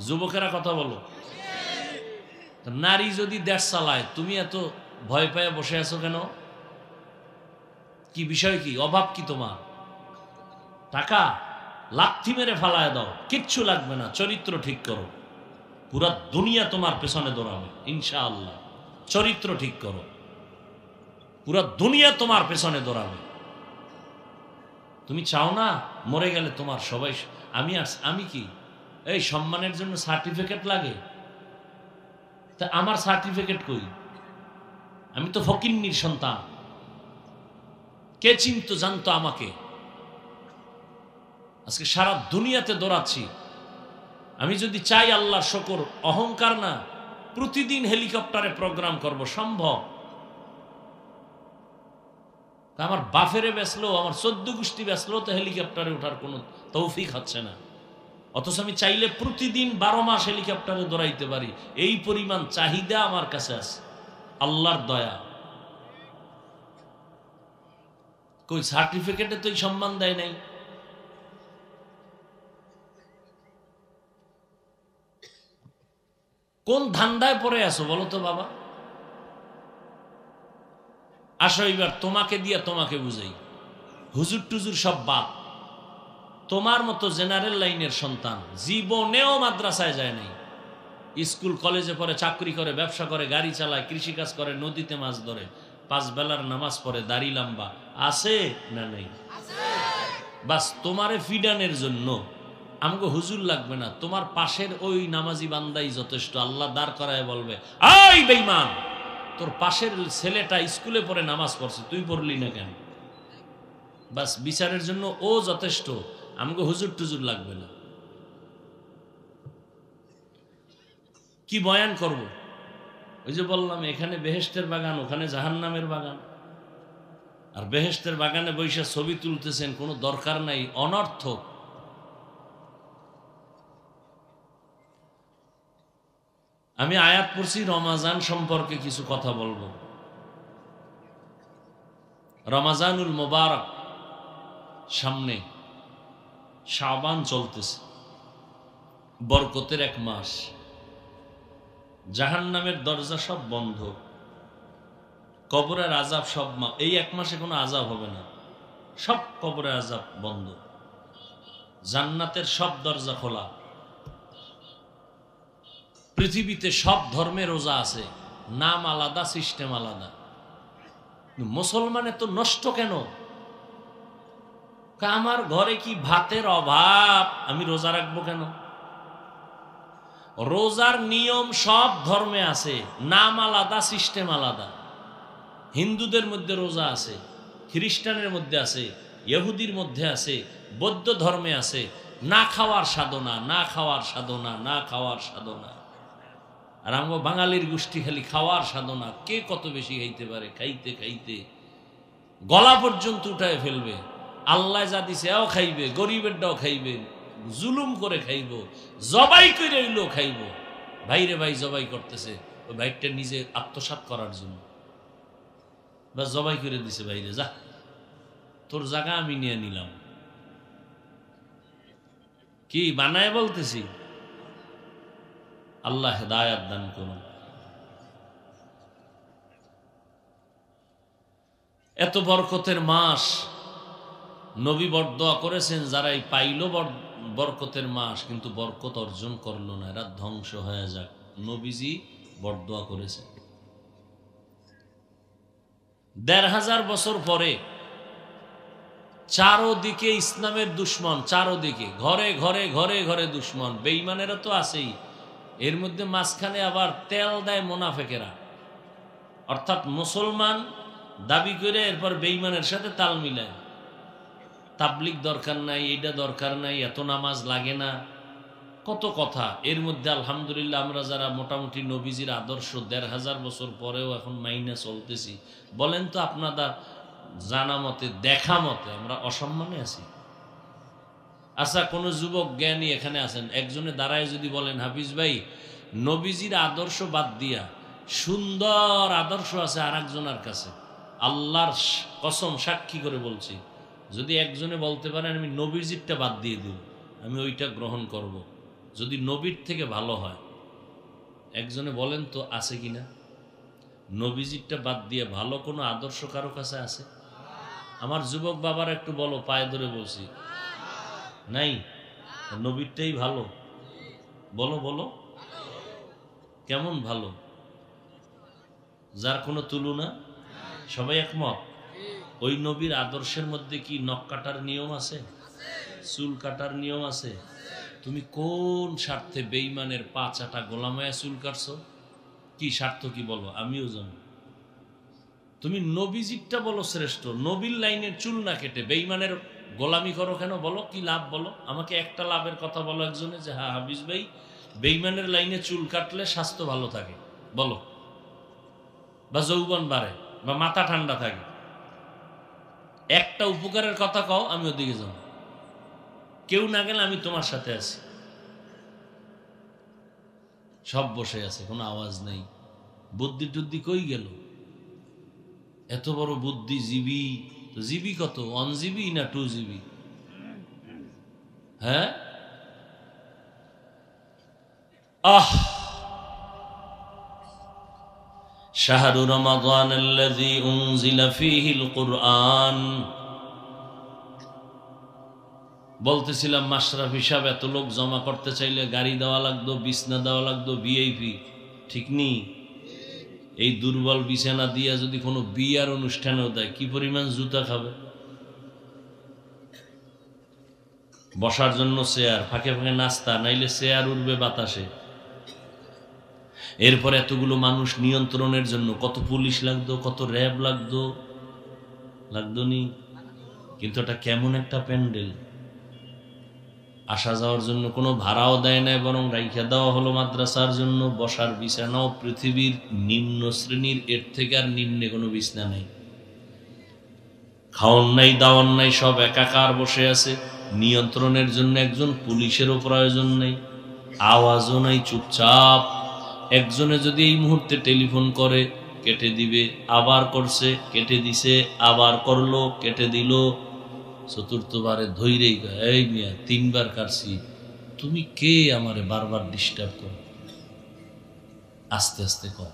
যুবকেরা কথা বলো। নারী যদি দেশ চালায়, তুমি এত ভয় পায় বসে আছো কেন? কি বিষয়? কি অভাব? কি তোমার? টাকা? লাথি মেরে ফালায় দাও, কিচ্ছু লাগবে না। চরিত্র ঠিক করো, পুরা দুনিয়া তোমার পেছনে দৌড়াবে ইনশাআল্লাহ। চরিত্র ঠিক করো, পুরা দুনিয়া তোমার পেছনে দৌড়াবে। তুমি চাও না মরে গেলে তোমার সবাই? আমি কি এই সম্মানের জন্য সার্টিফিকেট লাগে? তা আমার সার্টিফিকেট কই? আমি তো ফকিন্নির সন্তান। কে চিনতো জানতো আমাকে? আজকে সারা দুনিয়াতে দৌড়াচ্ছি। আমি যদি চাই আল্লাহর শকর, অহংকার না, প্রতিদিন হেলিকপ্টারে প্রোগ্রাম করব, সম্ভব। আমার বাফেরে বেসলো, আমার 14 গোষ্ঠী বেসলো তো হেলিকপ্টারে ওঠার কোনো তৌফিক হচ্ছে না। অথচ আমি চাইলে প্রতিদিন 12 মাস হেলিকপ্টারে দৌড়াইতে পারি। এই পরিমাণ চাহিদা আমার কাছে আছে, আল্লাহর দয়া। কই সার্টিফিকেটে তো সম্মান দেয় নাই। কোন ধান্দায় পড়ে আছো বলো তো বাবা? আসো এবার তোমাকে দিয়া তোমাকে বুঝাই। হুজুর টুজুর সব বাদ। তোমার মতো জেনারেল লাইনের সন্তান জীবনেও মাদ্রাসায় যায় নাই, স্কুল কলেজে পড়ে, চাকরি করে, ব্যবসা করে, গাড়ি চালায়, কৃষিকাজ করে, নদীতে মাছ ধরে, 5 বেলার নামাজ পড়ে, দাড়ি লম্বা, আছে না নেই? বাস তোমারে ফিডানের জন্য আমাকে হুজুর লাগবে না, তোমার পাশের ওই নামাজি বান্দাই যথেষ্ট। আল্লাহ দাঁড় করায় বলবে, এই বেঈমান, তোর পাশের ছেলেটা স্কুলে পড়ে নামাজ পড়ছে, তুই পড়লি না কেন? বাস বিচারের জন্য ও যথেষ্ট, আমাকে হুজুর টুজুর লাগবে না। কি বয়ান করব? ওই যে বললাম, এখানে বেহেশতের বাগান, ওখানে জাহান্নামের বাগান। আর বেহেশতের বাগানে বৈশা ছবি তুলতেছেন, কোনো দরকার নাই, অনর্থক। আমি আয়াত পড়ছি, রমাজান সম্পর্কে কিছু কথা বলবো। রমাজানুল মোবারক সামনে, শাবান চলতেছে, বরকতের এক মাস। জাহান্নামের দরজা সব বন্ধ, কবরের আযাব সব, এই এক মাসে কোনো আযাব হবে না, সব কবরের আযাব বন্ধ। জান্নাতের সব দরজা খোলা। পৃথিবীতে সব ধর্মে রোজা আছে, নাম আলাদা, সিস্টেম আলাদা। মুসলমানে তো নষ্ট কেন? আমার ঘরে কি ভাতের অভাব, আমি রোজা রাখবো কেন? রোজার নিয়ম সব ধর্মে আছে, নাম আলাদা, সিস্টেম আলাদা। হিন্দুদের মধ্যে রোজা আছে, খ্রিস্টানের মধ্যে আছে, ইহুদির মধ্যে আছে, বৌদ্ধ ধর্মে আছে। না খাওয়ার সাধনা, না খাওয়ার সাধনা, না খাওয়ার সাধনা। আর আমরা বাঙালির গোষ্ঠী খালি খাওয়ার সাধনা। কে কত বেশি খাইতে পারে, খাইতে খাইতে গলা পর্যন্ত উঠায় ফেলবে। আল্লাহ যা দিছে এও খাইবে, গরিবেরটাও খাইবে, জুলুম করে খাইব, জবাই করে হইলো খাইব। ভাইরে ভাই জবাই করতেছে, ওই ভাইটা নিজে আত্মসাৎ করার জন্য, বা জবাই করে দিছে। ভাইরে যা, তোর জায়গা আমি নিয়ে নিলাম। কি বানায় বলতেছি? আল্লাহ হেদায়াত দান করুন। এত বরকতের মাস, নবী বরদোয়া করেছেন, যারা এই পাইল বরকতের মাস কিন্তু বরকত অর্জন করলো না, এরা ধ্বংস হয়ে যাক। নবীজি বরদোয়া করেছেন। ১৫০০ বছর পরে চারোদিকে ইসলামের দুশ্মন, চারোদিকে, ঘরে ঘরে ঘরে ঘরে দুশ্মন। বেঈমানেরা তো আছেই, এর মধ্যে মাঝখানে আবার তেল দেয় মুনাফেকেরা, অর্থাৎ মুসলমান দাবি করে এরপর বেঈমানের সাথে তাল মিলায়। তাবলিগ দরকার নাই, এইটা দরকার নাই, এত নামাজ লাগে না, কত কথা। এর মধ্যে আলহামদুলিল্লাহ আমরা যারা মোটামুটি নবীজির আদর্শ ১৫০০ বছর পরেও এখন মাইনে চলতেছি, বলেন তো আপনাদের জানা মতে, দেখা মতে আমরা অসম্মানে আছি? আচ্ছা, কোনো যুবক জ্ঞানী এখানে আছেন, একজনে দাঁড়ায় যদি বলেন, হাফিজ ভাই, নবীজির আদর্শ বাদ দিয়া সুন্দর আদর্শ আছে আর একজনের কাছে, আল্লাহর কসম সাক্ষী করে বলছি, যদি একজনে বলতে পারেন আমি নবীজিরটা বাদ দিয়ে দিব, আমি ওইটা গ্রহণ করব, যদি নবীর থেকে ভালো হয়। একজনে বলেন তো আছে কিনা? নবীজিরটা বাদ দিয়ে ভালো কোনো আদর্শ কারো কাছে আছে? আমার যুবক বাবার একটু বলো, পায়ে ধরে বলছি, নাই? নবীরটাই ভালো, বলো বলো, কেমন ভালো? যার কোনো তুলনা? সবাই একমত? ওই নবীর আদর্শের মধ্যে কি নখ কাটার নিয়ম আছে? চুল কাটার নিয়ম আছে? তুমি কোন স্বার্থে বেঈমানের পা চাটা গোলামায়া চুল কাটছো? কি স্বার্থ, কি বলো? আমিও জানি। তুমি নবীজিরটা বলো শ্রেষ্ঠ, নবীর লাইনের চুল না কেটে বেঈমানের গোলামি করো কেন? বলো কি লাভ, বলো আমাকে একটা লাভের কথা বলো একজনে, যে হ্যাঁ হাফিজ ভাই, বেঈমানের লাইনে চুল কাটলে স্বাস্থ্য ভালো থাকে, বলো, বা যৌবন বাড়ে, বা মাথা ঠান্ডা থাকে। একটা উপকারের কথা কও, আমি ওদিকে যাব। কেউ না গেলে আমি তোমার সাথে আছি। সব বসে আছে, কোনো আওয়াজ নেই। বুদ্ধি টুদ্ধি কই গেল? এত বড় বুদ্ধিজীবী জিবি কত, 1 জিবি না 2 জিবি? হ্যাঁ, শাহরু রমাদানাল্লাযী উনজিলা ফীহিল কুরআন। বলতেছিলাম মাশরাফি সাহেব, এত লোক জমা করতে চাইলে গাড়ি দেওয়া লাগতো, বিছনা দেওয়া লাগতো, ভিআইপি, ঠিক নেই? এই দুর্বল বিছানা দিয়া যদি কোনো বিয়ার অনুষ্ঠানেও দেয়, কি পরিমাণ জুতা খাবে। বসার জন্য চেয়ার, ফাঁকে ফাঁকে নাস্তা, নাইলে চেয়ার উঠবে বাতাসে। এরপর এতগুলো মানুষ নিয়ন্ত্রণের জন্য কত পুলিশ লাগতো, কত র্যাব লাগতো নি? কিন্তু এটা কেমন একটা প্যান্ডেল, আসা যাওয়ার জন্য কোনো ভাড়াও দেয় নাই, বরং রাইখা দেওয়া হলো মাদ্রাসার জন্য। বসার বিছানাও পৃথিবীর নিম্ন শ্রেণীর, এর থেকে আর নিম্নে কোনো বিছানা নেই। খাওয়ান নাই, দাওয়ান নাই, সব একাকার বসে আছে। নিয়ন্ত্রণের জন্য একজন পুলিশেরও প্রয়োজন নেই, আওয়াজও নাই, চুপচাপ। একজনে যদি এই মুহূর্তে টেলিফোন করে, কেটে দিবে, আবার করছে, কেটে দিছে, আবার করলো, কেটে দিল। চতুর্থবারে ধৈরেই কয়, এই মিয়া 3 বার কাটছি, তুমি কে আমারে বারবার ডিস্টার্ব করো? আস্তে আস্তে কর,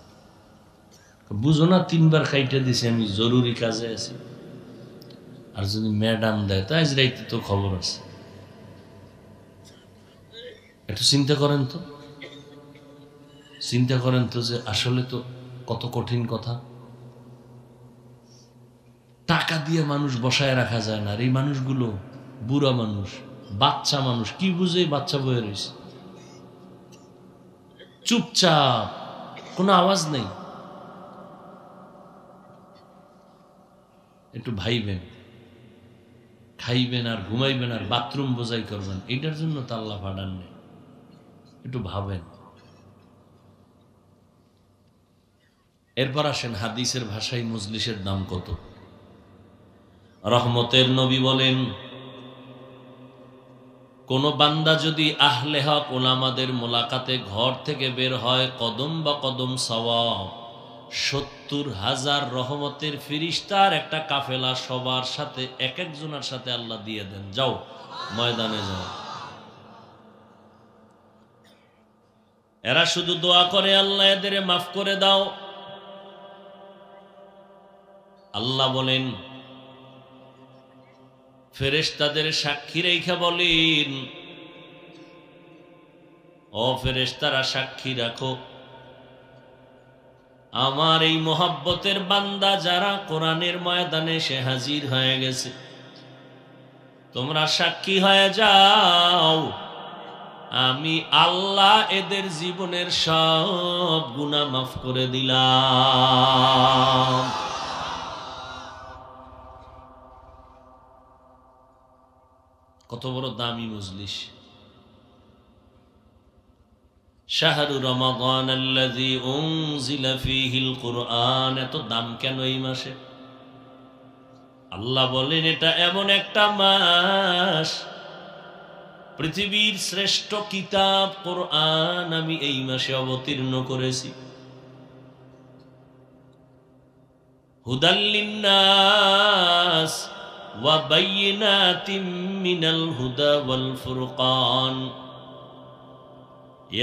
বুঝো না 3 বার কাইটে দিছি, আমি জরুরি কাজে আছি। আর যদি ম্যাডাম দেয়, তো আজ রাইতে তো খবর আছে। একটু চিন্তা করেন তো, চিন্তা করেন তো যে আসলে তো কত কঠিন কথা। টাকা দিয়ে মানুষ বসায় রাখা যায় না। আর এই মানুষগুলো বুড়া মানুষ, বাচ্চা মানুষ, কি বুঝে বাচ্চা বয়ে রয়েছে, চুপচাপ, কোনো আওয়াজ নেই। একটু ভাইবেন, খাইবেন আর ঘুমাইবেন আর বাথরুম বোঝাই করবেন, এটার জন্য তো আল্লাহ পাঠান নেই। একটু ভাবেন। এরপর আসেন হাদিসের ভাষায় মজলিসের দাম কত। রহমতের নবী বলেন, কোন বান্দা যদি আহলে হক ওলামাদের মোলাকাতে ঘর থেকে বের হয়, কদম বা কদম সওয়াব, 70,000 রহমতের ফিরিস্তার একটা কাফেলা সবার সাথে, এক একজনের সাথে আল্লাহ দিয়ে দেন। যাও ময়দানে যাও। এরা শুধু দোয়া করে, আল্লাহ এদের মাফ করে দাও। আল্লাহ বলেন, ফেরেশতাদের সাক্ষী রেখে বলেন, ও ফেরেশতারা সাক্ষী রাখো, আমার এই মোহাব্বতের বান্দা যারা কোরআনের ময়দানে এসে হাজির হয়ে গেছে, তোমরা সাক্ষী হয়ে যাও, আমি আল্লাহ এদের জীবনের সব গুনাহ মাফ করে দিলাম। কত বড় দামি মজলিস। শাহরু রমাদানাল্লাযী উনজিলা ফীহিল কুরআন। এত দাম কেন এই মাসে? আল্লাহ বলেন, এটা এমন একটা মাস, পৃথিবীর শ্রেষ্ঠ কিতাব কোরআন আমি এই মাসে অবতীর্ণ করেছি। হুদাল লিন্নাস ওয়া বাইয়িনাতিম মিনাল হুদা ওয়াল ফুরকান।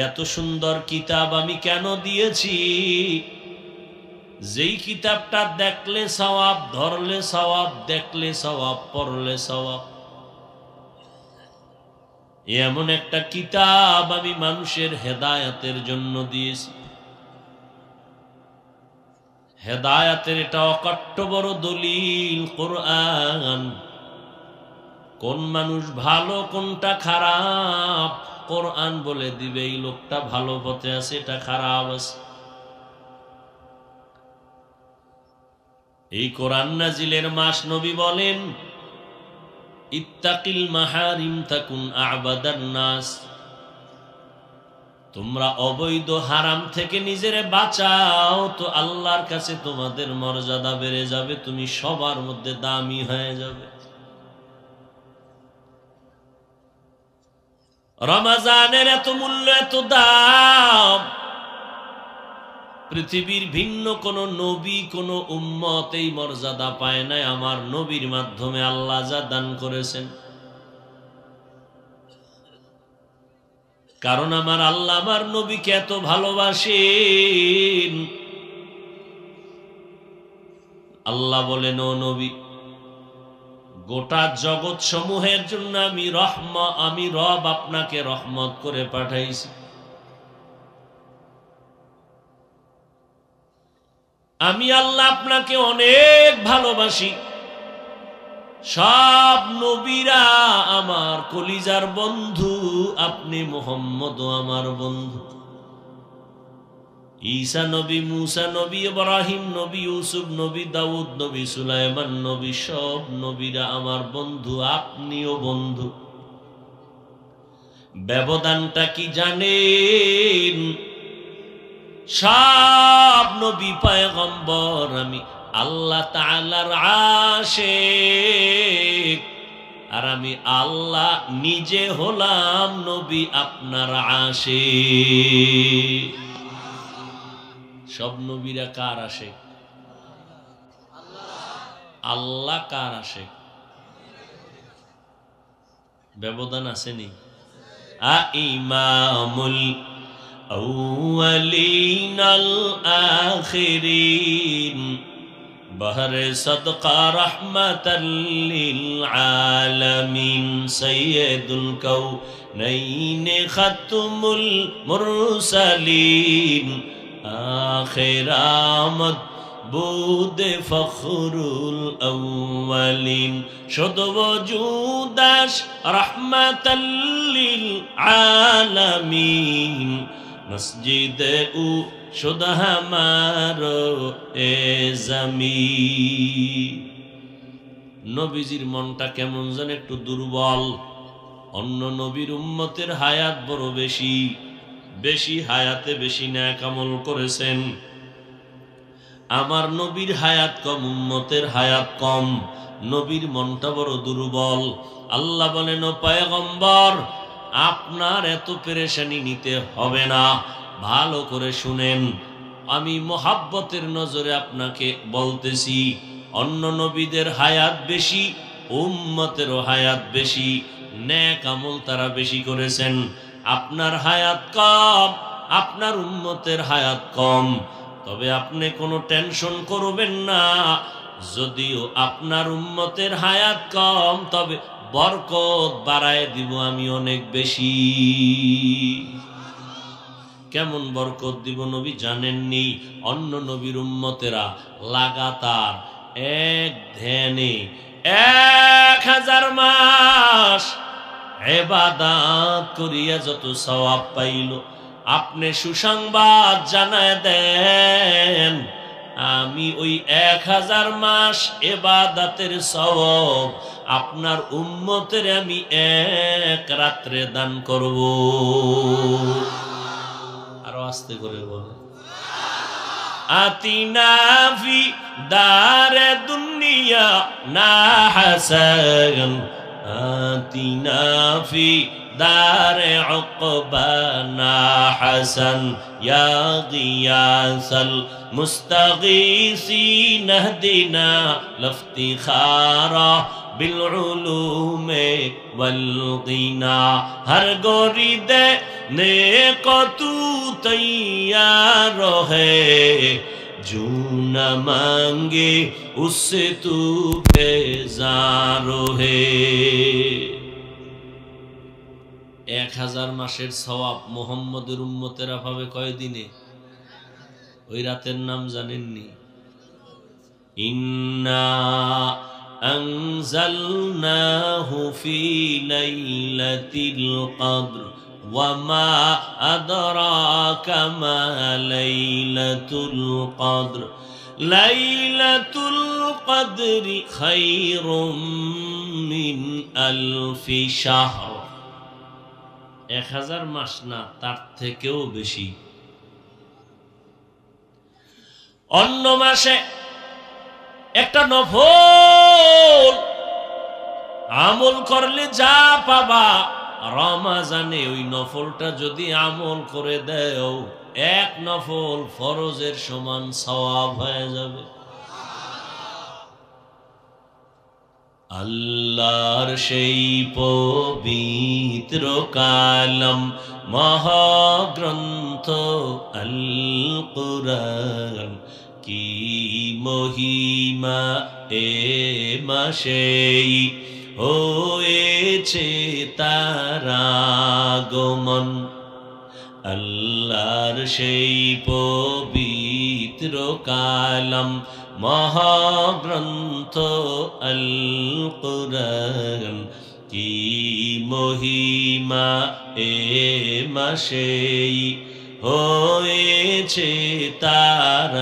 এত সুন্দর কিতাব আমি কেন দিয়েছি? যেই কিতাবটা দেখলে সওয়াব, ধরলে সওয়াব, দেখলে সওয়াব, পড়লে সওয়াব। এমন একটা কিতাব আমি মানুষের হেদায়েতের জন্য দিয়েছি। হেদায়েতের এটা অকাট্য বড় দলিল কোরআন। কোন মানুষ ভালো, কোনটা খারাপ, কোরআন বলে দিবে। এই লোকটা ভালো পথে আছে, এটা খারাপ আছে। এই কোরআন নাজিলের মাস, নবী বলেন, ইত্তাকিল মাহারিম তাকুন আ'বাদান নাস। তোমরা অবৈধ হারাম থেকে নিজেরে বাঁচাও, তো আল্লাহর কাছে তোমাদের মর্যাদা বেড়ে যাবে, তুমি সবার মধ্যে দামি হয়ে যাবে। রমজানের এত মূল্য, এত দাম, পৃথিবীর ভিন্ন কোন নবী কোন উম্মত এই মর্যাদা পায় নাই আমার নবীর মাধ্যমে আল্লাহ যা দান করেছেন। কারণ আমার আল্লাহ আমার নবীকে এত ভালোবাসেন। আল্লাহ বলেন, ও নবী, গোটা জগৎ সমূহের জন্য আমি রব আপনাকে রহমত করে পাঠাইছি। আমি আল্লাহ আপনাকে অনেক ভালোবাসি। সব নবীরা আমার কলিজার বন্ধু, আপনি মুহাম্মদও আমার বন্ধু। ঈসা নবী, মূসা নবী, ইব্রাহিম নবী, ইউসুফ নবী, দাউদ নবী, সুলাইমান নবী, সব নবীরা আমার বন্ধু, আপনিও বন্ধু। ব্যবধানটা কি জানেন? সব নবী পয়গম্বর আমি আল্লাহ তাআলার আশিক, আর আমি আল্লাহ নিজে হলাম নবী আপনার আশিক। সব নবীরা কার আশিক? আল্লাহ কার আশিক? ব্যবধান আসেনি? ইমামুল আউয়ালিন আল আখিরিন বহরে সদকা রহমাতাল লিল আলামিন সাইয়্যিদুল কাউনাইন খাতমুল মুরসালিন আখির আমদ বুদে ফখরুল আউয়ালিন শুধু ওজুদাস রহমাতাল লিল আলামিন মসজিদে উ শুধ হামারো এ জমিন। নবীজির মনটা কেমন যেন একটু দুর্বল। অন্য নবীর উম্মতের হায়াত বড় বেশি, বেশি হায়াতে বেশি নেক আমল করেছেন। আমার নবীর হায়াত কম, উম্মতের হায়াত কম। নবীর মনটা বড় দুর্বল। আল্লাহ বলেন, ও পয়গম্বর, আপনার এত পেরেশানি নিতে হবে না। ভালো করে শুনেন, আমি মোহাব্বতের নজরে আপনাকে বলতেছি। অন্য নবীদের হায়াত বেশি, উম্মতেরও হায়াত বেশি, নেক আমল তারা বেশি করেছেন। আপনার হায়াত কম, আপনার উম্মতের হায়াত কম। তবে আপনি কোনো টেনশন করবেন না। যদিও আপনার উম্মতের হায়াত কম, তবে বরকত বাড়ায় দিব আমি অনেক বেশি। কেমন বরকত দিব নবী জানেননি? অন্য নবীর উম্মতেরা লাগাতার এক ধ্যানে 1000 মাস ইবাদত করিয়া যত সওয়াব পাইল, আপনি সুসংবাদ জানায় দেন আমি ওই 1000 মাস ইবাদতের সওয়াব আপনার উম্মতের আমি এক রাত্রে দান করব। আরো আস্তে করে বলে, আতিনা ফি দারে দুনিয়া না হাসান, আতিনা ফি দারে উকবানা হাসান, ইয়া গিয়াসাল মুস্তাগীসিন ইহদিনা লফতিখারা বিল উলুমে ওয়াল গিনা। হর গরিদে নেকতু তৈয়ার है, जो न मांगे उससे तू बेजार है। 1000 মাসের সওয়াব মুহাম্মদের উম্মতেরা পাবে কয়দিনে? ওই রাতের নাম জানেননি? ইন্না আনজালনাহু ফি লাইলাতিল কদর ওয়া মা আদরাকা মা লাইলাতুল কদর, লাইলাতুল কদরি খায়রুম মিন আলফি শাহর। 1000 মাস না, তার থেকেও বেশি। অন্য মাসে একটা নফল আমল করলে যা পাবা রমাজানে ওই নফলটা যদি আমল করে দেও, এক নফল ফরজের সমান সওয়াব হয়ে যাবে। আল্লাহর সেই পবিত্র কালাম মহাগ্রন্থ আল কুরআন, কি মহিমা এ মাসেই হয়েছে তার আগমন। আল্লাহর সেই পবিত্র কালাম মহাগ্রন্থ আল কুরআন, কি মহিমা এ মাসেই হয়েছে তার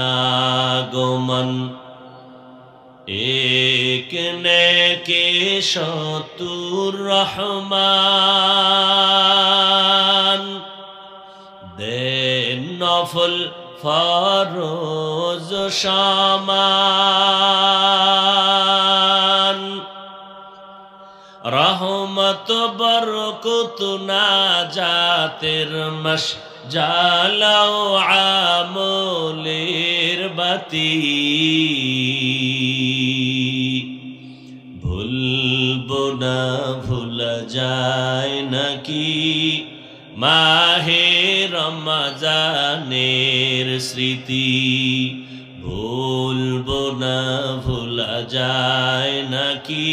আগমন। এক নেকে শতুর রহমান, দেন নফল ফরজ সমান। রহমত বরকত নাজাতের মাস, জালাও আমলের বাতি। ভুলবো না ভুলা যায় নাকি মাহে রমজানের স্মৃতি। ভুলবো না ভুলা যায় নাকি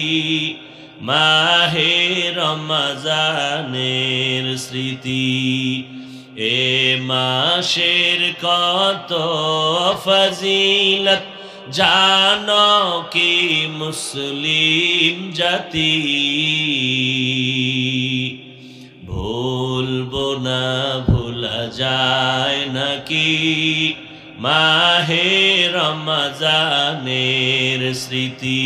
মাহে রমজানের স্মৃতি। এ মাসের কত ফজিলত জানো কি মুসলিম জাতি। ভুলবো না ভুলা যায় নাকি মাহে রমজানের স্মৃতি।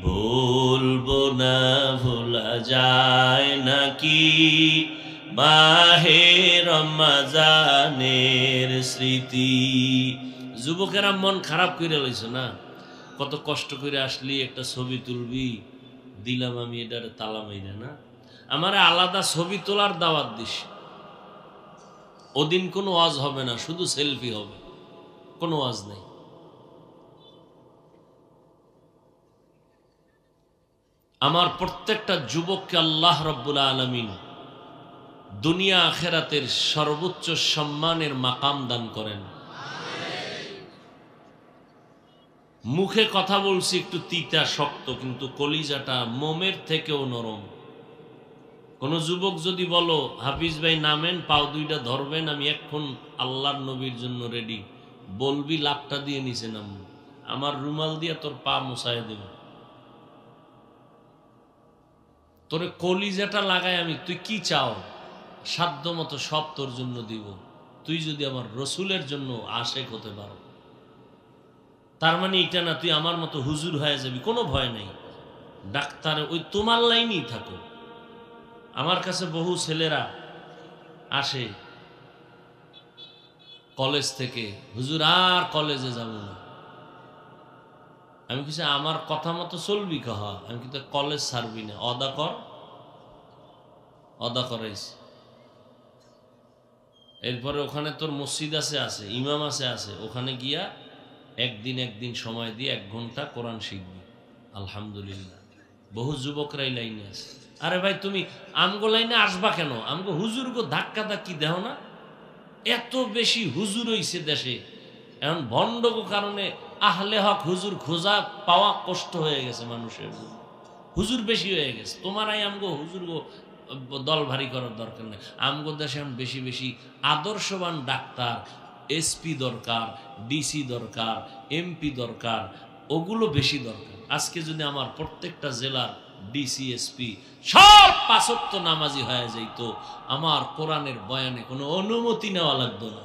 ভুলবো না ভুলা যায় নাকি মাহে রমজানের স্মৃতি। যুবকেরা মন খারাপ করে লইছে না, কত কষ্ট করে আসলি একটা ছবি তুলবি, দিলাম আমি এটার তালা মাইরা না, আমার আলাদা ছবি তোলার দাওয়াত দিস। ওদিন কোনো ওয়াজ হবে না, শুধু সেলফি হবে, কোনো ওয়াজ নেই। আমার প্রত্যেকটা যুবককে আল্লাহ রাব্বুল আলামিন দুনিয়া আখিরাতের সর্বোচ্চ সম্মানের মাকাম দান করেন। মুখে কথা বলছি একটু তিতা শক্ত, কিন্তু কলিজাটা মোমের থেকেও নরম। কোন যুবক যদি বলো হাফিজ ভাই নামেন, পাও দুইটা ধরবেন, আমি এখন আল্লাহর নবীর জন্য রেডি, বলবি লাভটা দিয়ে নিচে নাম, আমার রুমাল দিয়ে তোর পা মোছায় দেব, তোরে কলিজাটা লাগাই আমি, তুই কি চাও সাধ্য মতো সব তোর জন্য দিব, তুই যদি আমার রসুলের জন্য আশেক হতে পারো। তার মানে এটা না তুই আমার মতো হুজুর হয়ে যাবি, কোনো ভয় নেই। ডাক্তার ওই তোমার লাইনেই থাকো। আমার কাছে বহু ছেলেরা আসে কলেজ থেকে, হুজুর আর কলেজে যাব না। আমি কিছু আমার কথা মতো চলবি কহা, আমি কিন্তু কলেজ ছাড়বি না, অদা কর, অদা করাইছি। এরপরে ওখানে তোর মসজিদ আছে ইমাম আছে, ওখানে গিয়া একদিন সময় দিয়ে 1 ঘন্টা কোরআন শিখবি। আলহামদুলিল্লাহ, বহু যুবকরাই লাইনে আছে। আরে ভাই তুমি আমগো লাইনে আসবা কেন? আমগো হুজুর গো ধাক্কা ধাক্কি দেও না, এত বেশি হুজুর হইছে দেশে, এখন ভণ্ডগো কারণে আহলে হক হুজুর খোঁজা পাওয়া কষ্ট হয়ে গেছে মানুষের, হুজুর বেশি হয়ে গেছে। তোমারাই আমগো হুজুর গো দল ভারী করার দরকার নেই। আমগো দেশে এখন বেশি বেশি আদর্শবান ডাক্তার, এসপি দরকার, ডিসি দরকার, এমপি দরকার, ওগুলো বেশি দরকার। আজকে যদি আমার প্রত্যেকটা জেলার ডিসি এসপি সব 5 ওয়াক্ত নামাজি হয়ে যাইত, আমার কোরআনের বয়ানে কোনো অনুমতি নেওয়া লাগতো না।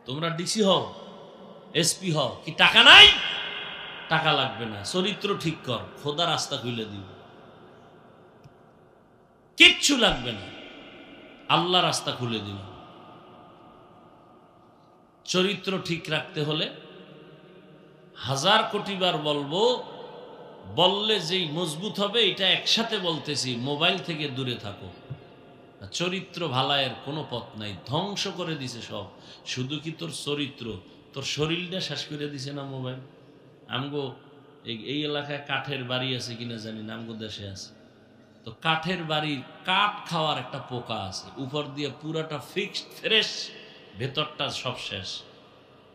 তোমরা ডিসি হও, এসপি হও, কি টাকা নাই? টাকা লাগবে না, চরিত্র ঠিক কর, খোদা রাস্তা খুলে দিব, কিচ্ছু লাগবে না, আল্লাহ রাস্তা খুলে দিল। চরিত্র ঠিক রাখতে হলে 1000 কোটি বার বলবো, বললে যেই মজবুত হবে এটা একসাথে বলতেছি, মোবাইল থেকে দূরে থাকো। চরিত্র ভালায়ের কোনো পথ নাই, ধ্বংস করে দিছে সব। শুধু কি তোর চরিত্র, তোর শরীরটা শেষ করে দিছে না মোবাইল। আমগো এই এলাকায় কাঠের বাড়ি আছে কিনা জানি না, আমগো দেশে আছে। তো কাঠের বাড়ির কাঠ খাওয়ার একটা পোকা আছে, উপর দিয়ে পুরাটা ফিক্সড ফ্রেশ, ভেতরটা সব শেষ।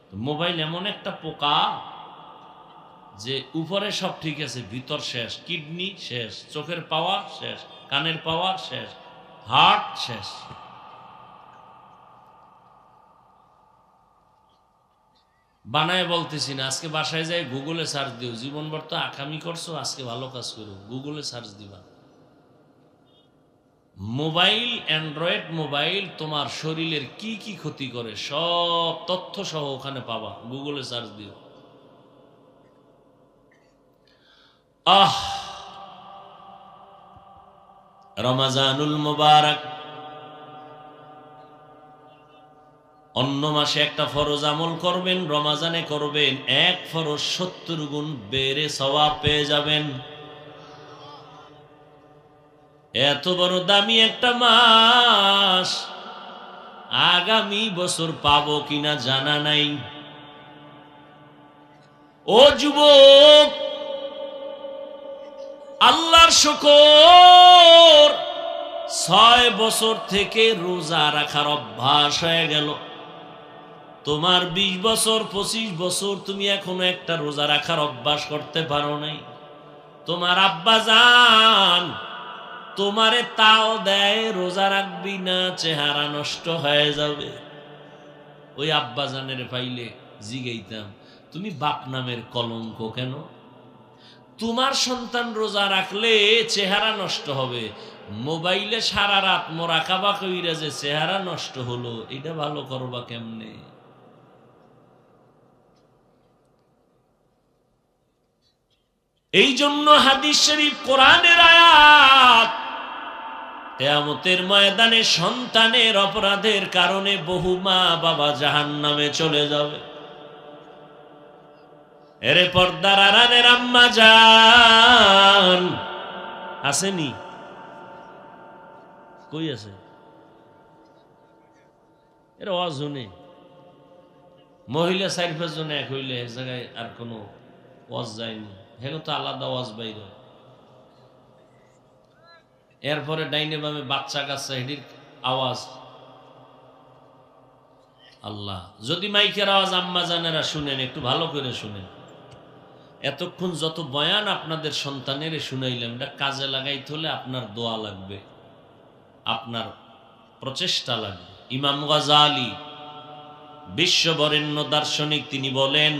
তো মোবাইল এমন একটা পোকা যে উপরে সব ঠিক আছে, ভিতর শেষ। কিডনি শেষ, চোখের পাওয়ার শেষ, কানের পাওয়ার শেষ, হার্ট শেষ। বানায় বলতেছি না, আজকে বাসায় যাই গুগলে সার্চ দিও। জীবনভর তো আকামি করছো, আজকে ভালো কাজ করো, গুগলে সার্চ দিবা। মোবাইল, অ্যান্ড্রয়েড মোবাইল তোমার শরীরের কি কি ক্ষতি করে সব তথ্য সহ ওখানে পাবা, গুগলে সার্চ দিও। রমাজানুল মুবারক, অন্য মাসে একটা ফরজ আমল করবেন, রমাজানে করবেন, এক ফরজ 70 গুণ বেড়ে সওয়াব পেয়ে যাবেন। এত বড় দামি একটা মাস আগামী বছর পাবো কিনা জানা নাই। ও যুবক, আল্লাহর শুকর, 6 বছর থেকে রোজা রাখার অভ্যাস হয়ে গেল। তোমার 20 বছর 25 বছর তুমি এখনো একটা রোজা রাখার অভ্যাস করতে পারো নাই। তোমার আব্বা জান তোমারে তাও দেয়, রোজা রাখবি না, চেহারা নষ্ট হয়ে যাবে। ওই আব্বা জানের পাইলে জিগাইতাম, তুমি বাপ নামের কলঙ্ক কেন? তোমার সন্তান রোজা রাখলে চেহারা নষ্ট হবে, মোবাইলে সারা রাত মোরাকাবা কইরা যে চেহারা নষ্ট হলো, এটা ভালো করবা কেমনে? এই জন্য হাদিস শরীফ, কোরআনের আয়াত, কিয়ামতের ময়দানে সন্তানের অপরাধের কারণে বহু মা বাবা জাহান্নামে চলে যাবে। এরে পর্দার আড়ালের আম্মা জান আসেনি? কই আছে? এর ওয়াজ শুনে মহিলা 4-5 জন এক হইলে এক জায়গায় আর কোনো ওয়াজ যায়নি, হ্যাঁ তো আলাদা ওয়াজ বাইরে। এরপরে ডাইনে বামে বাচ্চা কাচ্চা হেডির আওয়াজ। আল্লাহ, যদি মাইকের আওয়াজ আম্মা জানেরা শুনেন, একটু ভালো করে শুনেন। এতক্ষণ যত বয়ান আপনাদের সন্তানের শুনাইলাম, এটা কাজে লাগাইতে হলে আপনার দোয়া লাগবে, আপনার প্রচেষ্টা লাগবে। ইমাম গাজালি, বিশ্ববরেণ্য দার্শনিক, তিনি বলেন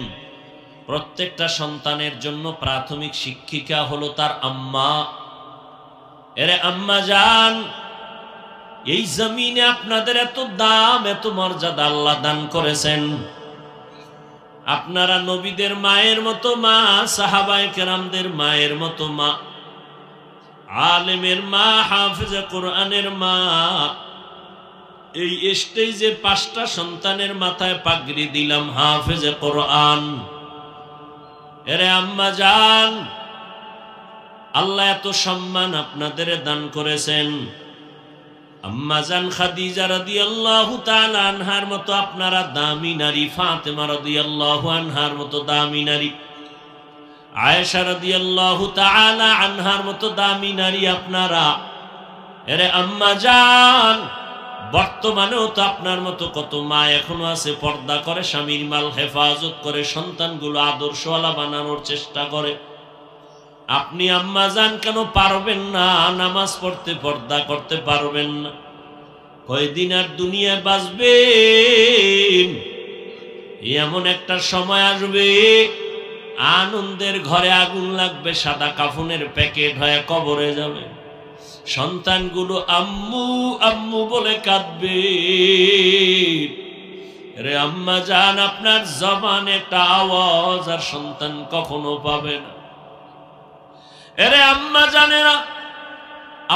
প্রত্যেকটা সন্তানের জন্য প্রাথমিক শিক্ষিকা হলো তার আম্মা। এরে আম্মা জান, এই জমিনে আপনাদের এত দাম, এত মর্যাদা আল্লাহ দান করেছেন। আপনারা নবীদের মায়ের মতো মা, সাহাবায়ে কেরামদের মায়ের মতো মা, আলেমের মা, হাফেজে কোরআনের মা। এই স্টেজে 5টা সন্তানের মাথায় পাগড়ি দিলাম, হাফেজে কোরআন। এরে আম্মা জান, আল্লাহ এত সম্মান আপনাদের দান করেছেন। আম্মা জান খাদিজা রাদিয়াল্লাহু তাআলা আনহার মতো আপনারা দামি নারী, ফাতেমা রাদিয়াল্লাহু আনহার মতো দামি নারী, আয়েশা রাদিয়াল্লাহু তাআলা আনহার মতো দামি নারী আপনারা। এরে আম্মা জান, বর্তমানেও তো আপনার মতো কত মা এখনো আছে, পর্দা করে, স্বামীর মাল হেফাজত করে, সন্তানগুলো আদর্শওয়ালা বানানোর চেষ্টা করে। আপনি আম্মা জান কেন পারবেন না? নামাজ পড়তে, পর্দা করতে পারবেন না? কয়দিন আর দুনিয়ায় বাঁচবেন? এমন একটা সময় আসবে, আনন্দের ঘরে আগুন লাগবে, সাদা কাফনের প্যাকেট হয়ে কবরে যাবে। সন্তানগুলো আম্মু আম্মু বলে কাঁদবে। রে আম্মা জান, আপনার জবানে একটা আওয়াজ আর সন্তান কখনো পাবে না। এরে আম্মা জানেরা,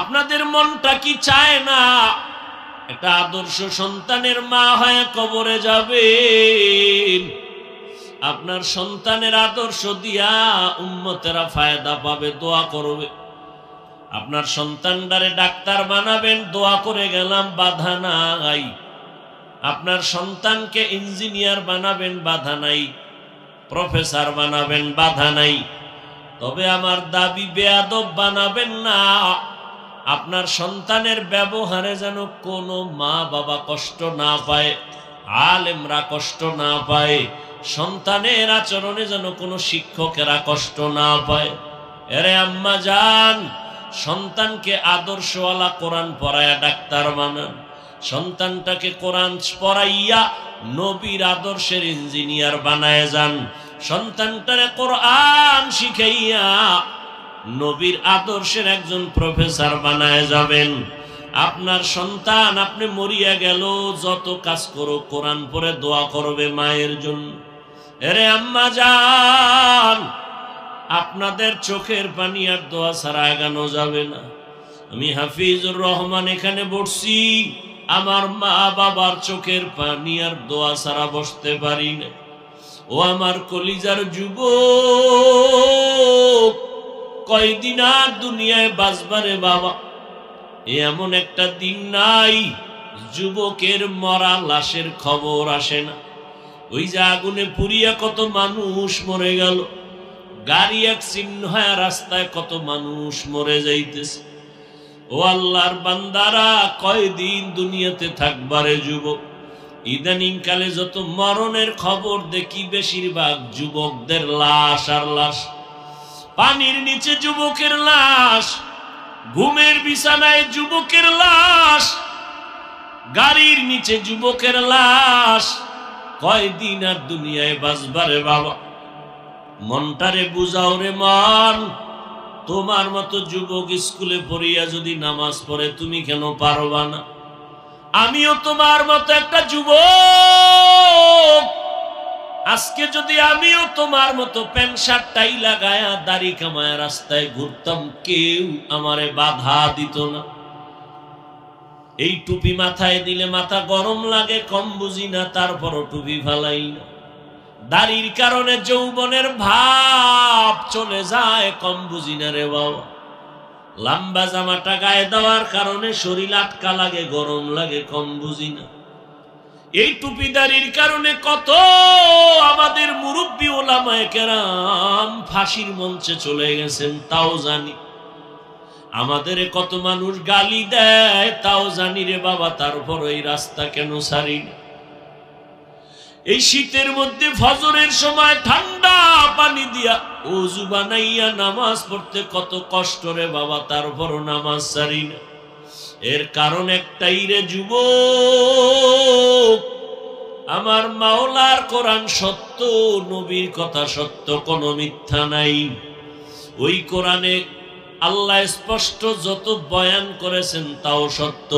আপনাদের মনটা কি চায় না একটা আদর্শ সন্তানের মা হয়ে কবরে যাবেন? আপনার সন্তানের আদর্শ দিয়া উম্মতেরা ফায়দা পাবে, দোয়া করবে। আপনার সন্তানটারে ডাক্তার বানাবেন, দোয়া করে গেলাম, বাধা নাই। আপনার সন্তানকে ইঞ্জিনিয়ার বানাবেন, বাধা নাই। প্রফেসর বানাবেন, বাধা নাই। তবে আমার দাবি বেয়াদব বানাবেন না। আপনার সন্তানের ব্যবহারে যেন কোনো মা বাবা কষ্ট না পায়, আলেমরা কষ্ট না পায়, সন্তানের আচরণে যেন কোনো শিক্ষকেরা কষ্ট না পায়। এরে আম্মা জান, সন্তানকে আদর্শওয়ালা কোরআন পড়ায়া ডাক্তার বানান, সন্তানটাকে কোরআন পড়াইয়া নবীর আদর্শের ইঞ্জিনিয়ার বানায় যান, সন্তানটারে কোরআন শিখাইয়া নবীর আদর্শের একজন প্রফেসর বানায় যাবেন। আপনার সন্তান আপনি মরিয়া গেল, যত কাজ করো কোরআন পড়ে দোয়া করবে মায়ের জন্য। এরে আম্মা জান, আপনাদের চোখের পানি আর দোয়া ছাড়া এগানো যাবে না। আমি হাফিজুর রহমান এখানে বসছি, আমার মা বাবার চোখের পানি আর দোয়া ছাড়া বসতে পারি না। ও আমার কলিজার যুবক, কয়দিন আর দুনিয়ায় বাঁচবারে বাবা, এমন একটা দিন নাই যুবকের মরা লাশের খবর আসে না। ওই যে আগুনে পুড়িয়া কত মানুষ মরে গেল, গাড়ি অ্যাক্সিডেন্ট হয় রাস্তায় কত মানুষ মরে যাইতেছে। ও আল্লাহর বান্দারা, কয়দিন দুনিয়াতে থাকবারে যুবক? ইদানিং কালে যত মরণের খবর দেখি, বেশিরভাগ যুবকদের লাশ আর লাশ। পানির নিচে যুবকের লাশ, ঘুমের বিছানায় যুবকের লাশ, গাড়ির নিচে যুবকের লাশ। কয়দিন আর দুনিয়ায় বাঁচবারে বাবা? মনটারে বুঝাও রে মন। তোমার মতো যুবক স্কুলে পড়িয়া যদি নামাজ পড়ে, তুমি কেন পারবা না? আমিও তোমার মতো একটা যুবক। আজকে যদি আমিও তোমার মতো প্যান্ট শার্ট টাই লাগায়া দাড়ি কামায়া রাস্তায় ঘুরতাম, কেউ আমারে বাধা দিত না। এই টুপি মাথায় দিলে মাথা গরম লাগে, কম বুঝি না, তারপরও টুপি ফালাই না। দাড়ির কারণে যৌবনের ভাব চলে যায়, কম বুঝি না রে বাবা। লম্বা জামাটা গায়ে দেওয়ার কারণে শরীর আটকা লাগে, গরম লাগে, কম বুঝি না। এই টুপি দাড়ির কারণে কত আমাদের মুরব্বী ওলামায়ে কেরাম ফাঁসির মঞ্চে চলে গেছেন, তাও জানি। আমাদের কত মানুষ গালি দেয়, তাও জানি রে বাবা। তারপর এই রাস্তা কেন ছাড়ি না? এই শীতের মধ্যে ফজরের সময় ঠান্ডা পানি দিয়া ওযু বানাইয়া নামাজ পড়তে কত কষ্ট রে বাবা, তারপরও নামাজ ছাড়ি না। এর কারণ একটাই রে যুবক, আমার মাওলার কোরআন সত্য, নবীর কথা সত্য, কোনো মিথ্যা নাই। ওই কোরআনে আল্লাহ স্পষ্ট যত বয়ান করেছেন তাও সত্য।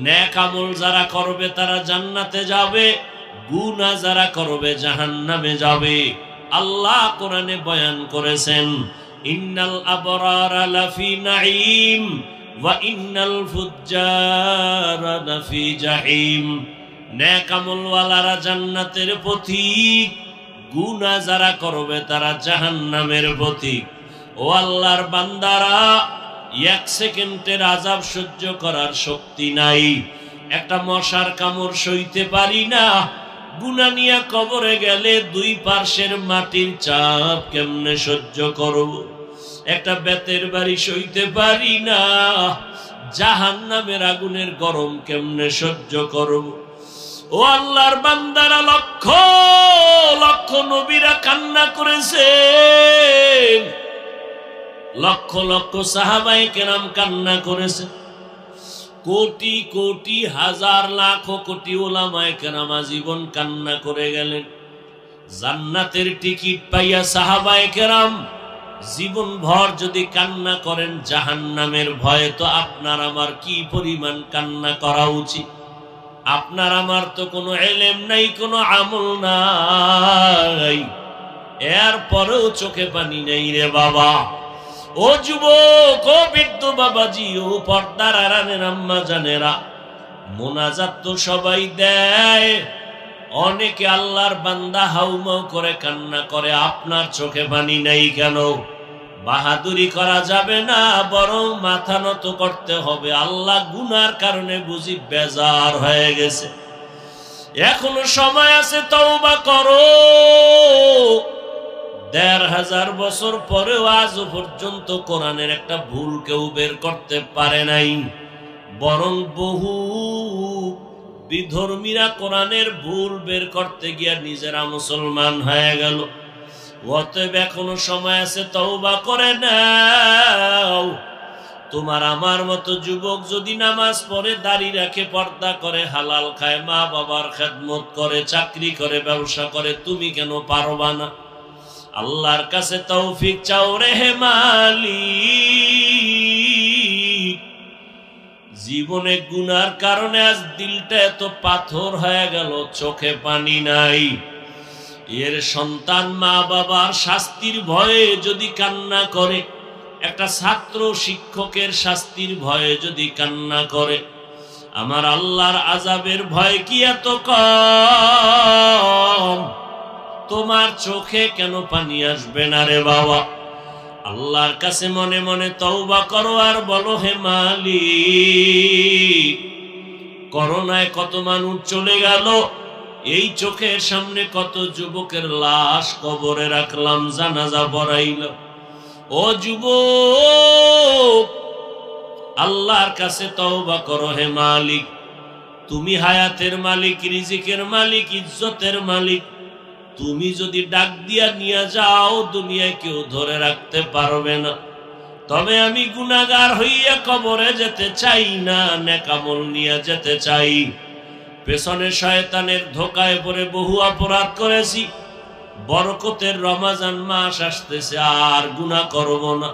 নেক আমল যারা করবে তারা জান্নাতে যাবে, গুনাহ যারা করবে জাহান্নামে যাবে। আল্লাহ কোরআনে বয়ান করেছেন, ইন্নাল আবরারা লাফি নাঈম ওয়া ইন্নাল ফুজ্জারা লাফি জাহিম। নেক আমলওয়ালারা জান্নাতের পথিক, গুনাহ যারা করবে তারা জাহান্নামের পথিক। ও আল্লাহর বান্দারা, এক সেকেন্ডের আযাব সহ্য করার শক্তি নাই। একটা মশার কামড় সইতে পারি না, গুনাহ নিয়ে কবরে গেলে দুই পার্শ্বের মাটির চাপ কেমনে সহ্য করব? একটা বেতের বাড়ি সইতে পারি না, জাহান্নামের আগুনের গরম কেমনে সহ্য করব? ও আল্লাহর বান্দারা, লক্ষ লক্ষ নবীরা কান্না করেছেন, লক্ষ লক্ষ সাহাবায়ে কেরাম কান্না করেছে, কোটি কোটি হাজার লাখ কোটি ওলামায়ে কেরাম আজীবন কান্না করে গেলেন। জান্নাতের টিকিট পাইয়া সাহাবায়ে কেরাম জীবন ভর যদি কান্না করেন, জাহান্নামের ভয়ে তো আপনার আমার কি পরিমাণ কান্না করা উচিত? আপনার আমার তো কোনো ইলম নাই, কোনো আমল নাই, এরপরেও চোখে পানি নেই রে বাবা। ও যুবক, ও বৃদ্ধ বাবাজি, ও পর্দার আড়ালের আম্মা জানেরা, মোনাজাত তো সবাই দেয়, অনেকে আল্লাহর বান্দা হাউমাউ করে কান্না করে, আপনার চোখে পানি নাই কেন? বাহাদুরি করা যাবে না, বরং মাথা নত করতে হবে। আল্লাহ গুনার কারণে বুঝি বেজার হয়ে গেছে, এখনো সময় আছে, তওবা করো। ১৫০০ বছর পরেও আজও পর্যন্ত কোরআনের একটা ভুল কেউ বের করতে পারে নাই, বরং বহু বিধর্মীরা কোরআনের ভুল বের করতে গিয়া নিজেরা মুসলমান হয়ে গেল। অতএব এখনো সময় আছে, তওবা করে নাও। তোমার আমার মতো যুবক যদি নামাজ পড়ে, দাড়ি রাখে, পর্দা করে, হালাল খায়, মা বাবার খেদমত করে, চাকরি করে, ব্যবসা করে, তুমি কেন পারবা না? আল্লাহর কাছে তৌফিক চাও রে হে মালিক। জীবনে গুনার কারণে আজ দিলটা এত পাথর হয়ে গেল, চোখে পানি নাই। এর সন্তান মা বাবার শাস্তির ভয়ে যদি কান্না করে, একটা ছাত্র শিক্ষকের শাস্তির ভয়ে যদি কান্না করে, আমার আল্লাহর আযাবের ভয় কি এত কম? তোমার চোখে কেন পানি আসবে না রে বাবা? আল্লাহর কাছে মনে মনে তওবা করো আর বলো, হে মালিক, করোনায় কত মানুষ চলে গেল, এই চোখের সামনে কত যুবকের লাশ কবরে রাখলাম, জানাজা পড়াইল। ও যুবক, আল্লাহর কাছে তওবা করো হে মালিক। তুমি হায়াতের মালিক, রিজিকের মালিক, ইজ্জতের মালিক। তুমি যদি ডাক দিয়া নিয়ে যাও, দুনিয়ায় কেউ ধরে রাখতে পারবে না। তবে আমি গুনাহগার হইয়া কবরে যেতে চাই না, নেক আমল নিয়ে যেতে চাই। পেছনে শয়তানের ধোকায় পড়ে বহু অপরাধ করেছি। বরকতের রমজান মাস আসতেছে, আর গুনাহ করব না।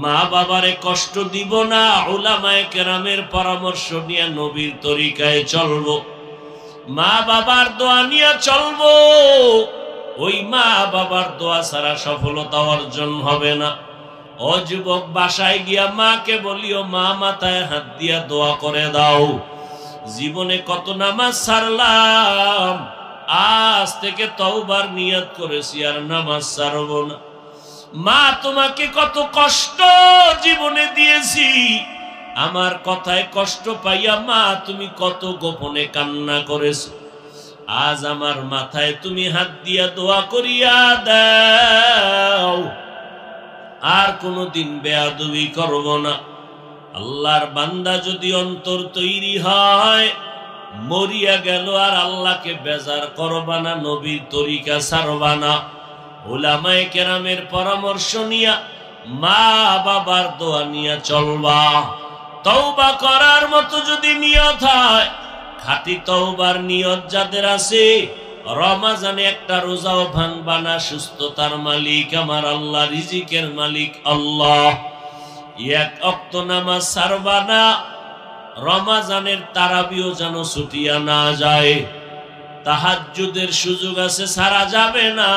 মা বাবারে কষ্ট দিব না, উলামায়ে কেরামের পরামর্শ নিয়ে নবীর তরিকায় চলবো। মা বাবার দোয়া নিয়ে চলবো। ওই মা বাবার দোয়া ছাড়া সফলতা অর্জন হবে না। ও যুবক, বাসায় গিয়া মাকে বলিও, মা মাথায় হাত দিয়া দোয়া করে দাও। জীবনে কত নামাজ ছাড়লাম, আজ থেকে তওবার নিয়ত করেছি আর নামাজ ছাড়ব না। মা, তোমাকে কত কষ্ট জীবনে দিয়েছি, আমার কথায় কষ্ট পাইয়া মা তুমি কত গোপনে কান্না করেছো। আজ আমার মাথায় তুমি হাত দিয়া দোয়া করিয়া দাও, আর কোনদিন বেয়াদবি করব না। আল্লাহর বান্দা যদি অন্তর তৈরি হয়, মরিয়া গেল আর আল্লাহকে বেজার করবা না, নবীর তরিকা ছাড়বা না। উলামায়ে কেরামের পরামর্শ নিয়া, মা বাবার দোয়া নিয়া চলবা। তওবা করার মতো যদি নিয়ত হয়, খাঁটি তওবার নিয়ত যাদের আছে, রমজানে একটা রোজাও ভাঙবা না। সুস্থতার মালিক আমার আল্লাহ, রিজিকের মালিক আল্লাহ। এক ওয়াক্ত নামাজ ছাড়বা না। রমজানের তারাবিও যেন ছুটিয়া না যায়। তাহাজ্জুদের সুযোগ আছে, ছাড়া যাবে না।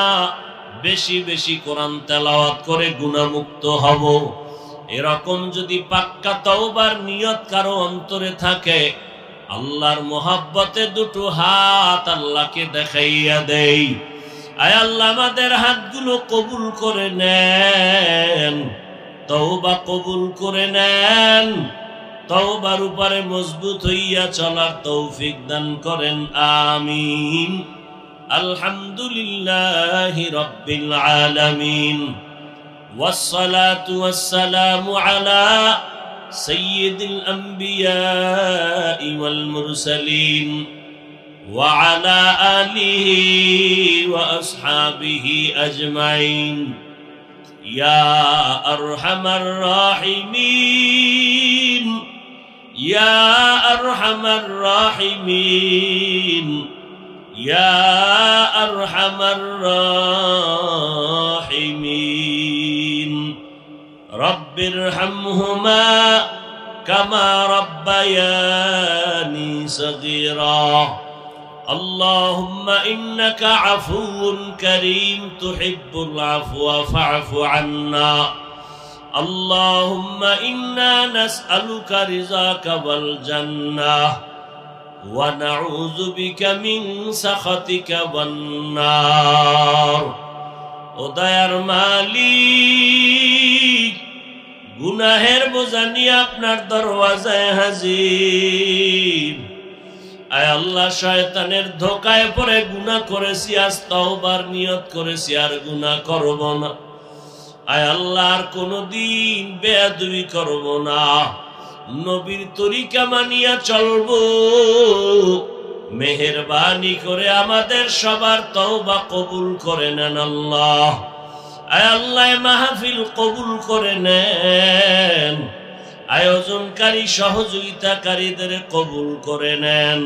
বেশি বেশি কোরআন তেলাওয়াত করে গুনাহমুক্ত হব। এরকম যদি পাক্কা তওবার নিয়ত কারো অন্তরে থাকে, আল্লাহর মোহাব্বতে দুটো হাত আল্লাহকে দেখাইয়া দেই। আয় আল্লাহ, আমাদের হাতগুলো কবুল করে নেন, তওবা কবুল করে নেন। তওবার উপরে মজবুত হইয়া চলার তৌফিক দান করেন, আমিন। আলহামদুলিল্লাহি রাব্বিল আলামিন, والصلاة والسلام على سيد الأنبياء والمرسلين وعلى آله وأصحابه أجمعين يا أرحم الراحمين يا أرحم الراحمين يا أرحم الراحمين رب ارحمهما كما ربياني صغيرا اللهم إنك عفو كريم تحب العفو فاعف عنا اللهم إنا نسألك رضاك والجنة ওয়া নাউযু বিকা মিন সাখাতিকা ওয়ান নার। ও দয়ার মালিক, গুনাহের বোঝা নিয়ে আপনার দরওয়াজায় হাজির। আয় আল্লাহ, শয়তানের ধোকায় পড়ে গুনাহ করেছি, আজ তওবার নিয়ত করেছি আর গুনাহ করব না। আয় আল্লাহ, আর কোনদিন বেয়াদবি করব না, নবীর তরিকা মানিয়া চলব। মেহেরবানি করে আমাদের সবার তওবা কবুল করে নেন আল্লাহ। আয় আল্লাহ, মাহফিল কবুল করে নেন, আয়োজনকারী সহযোগিতাকারীদের কবুল করে নেন।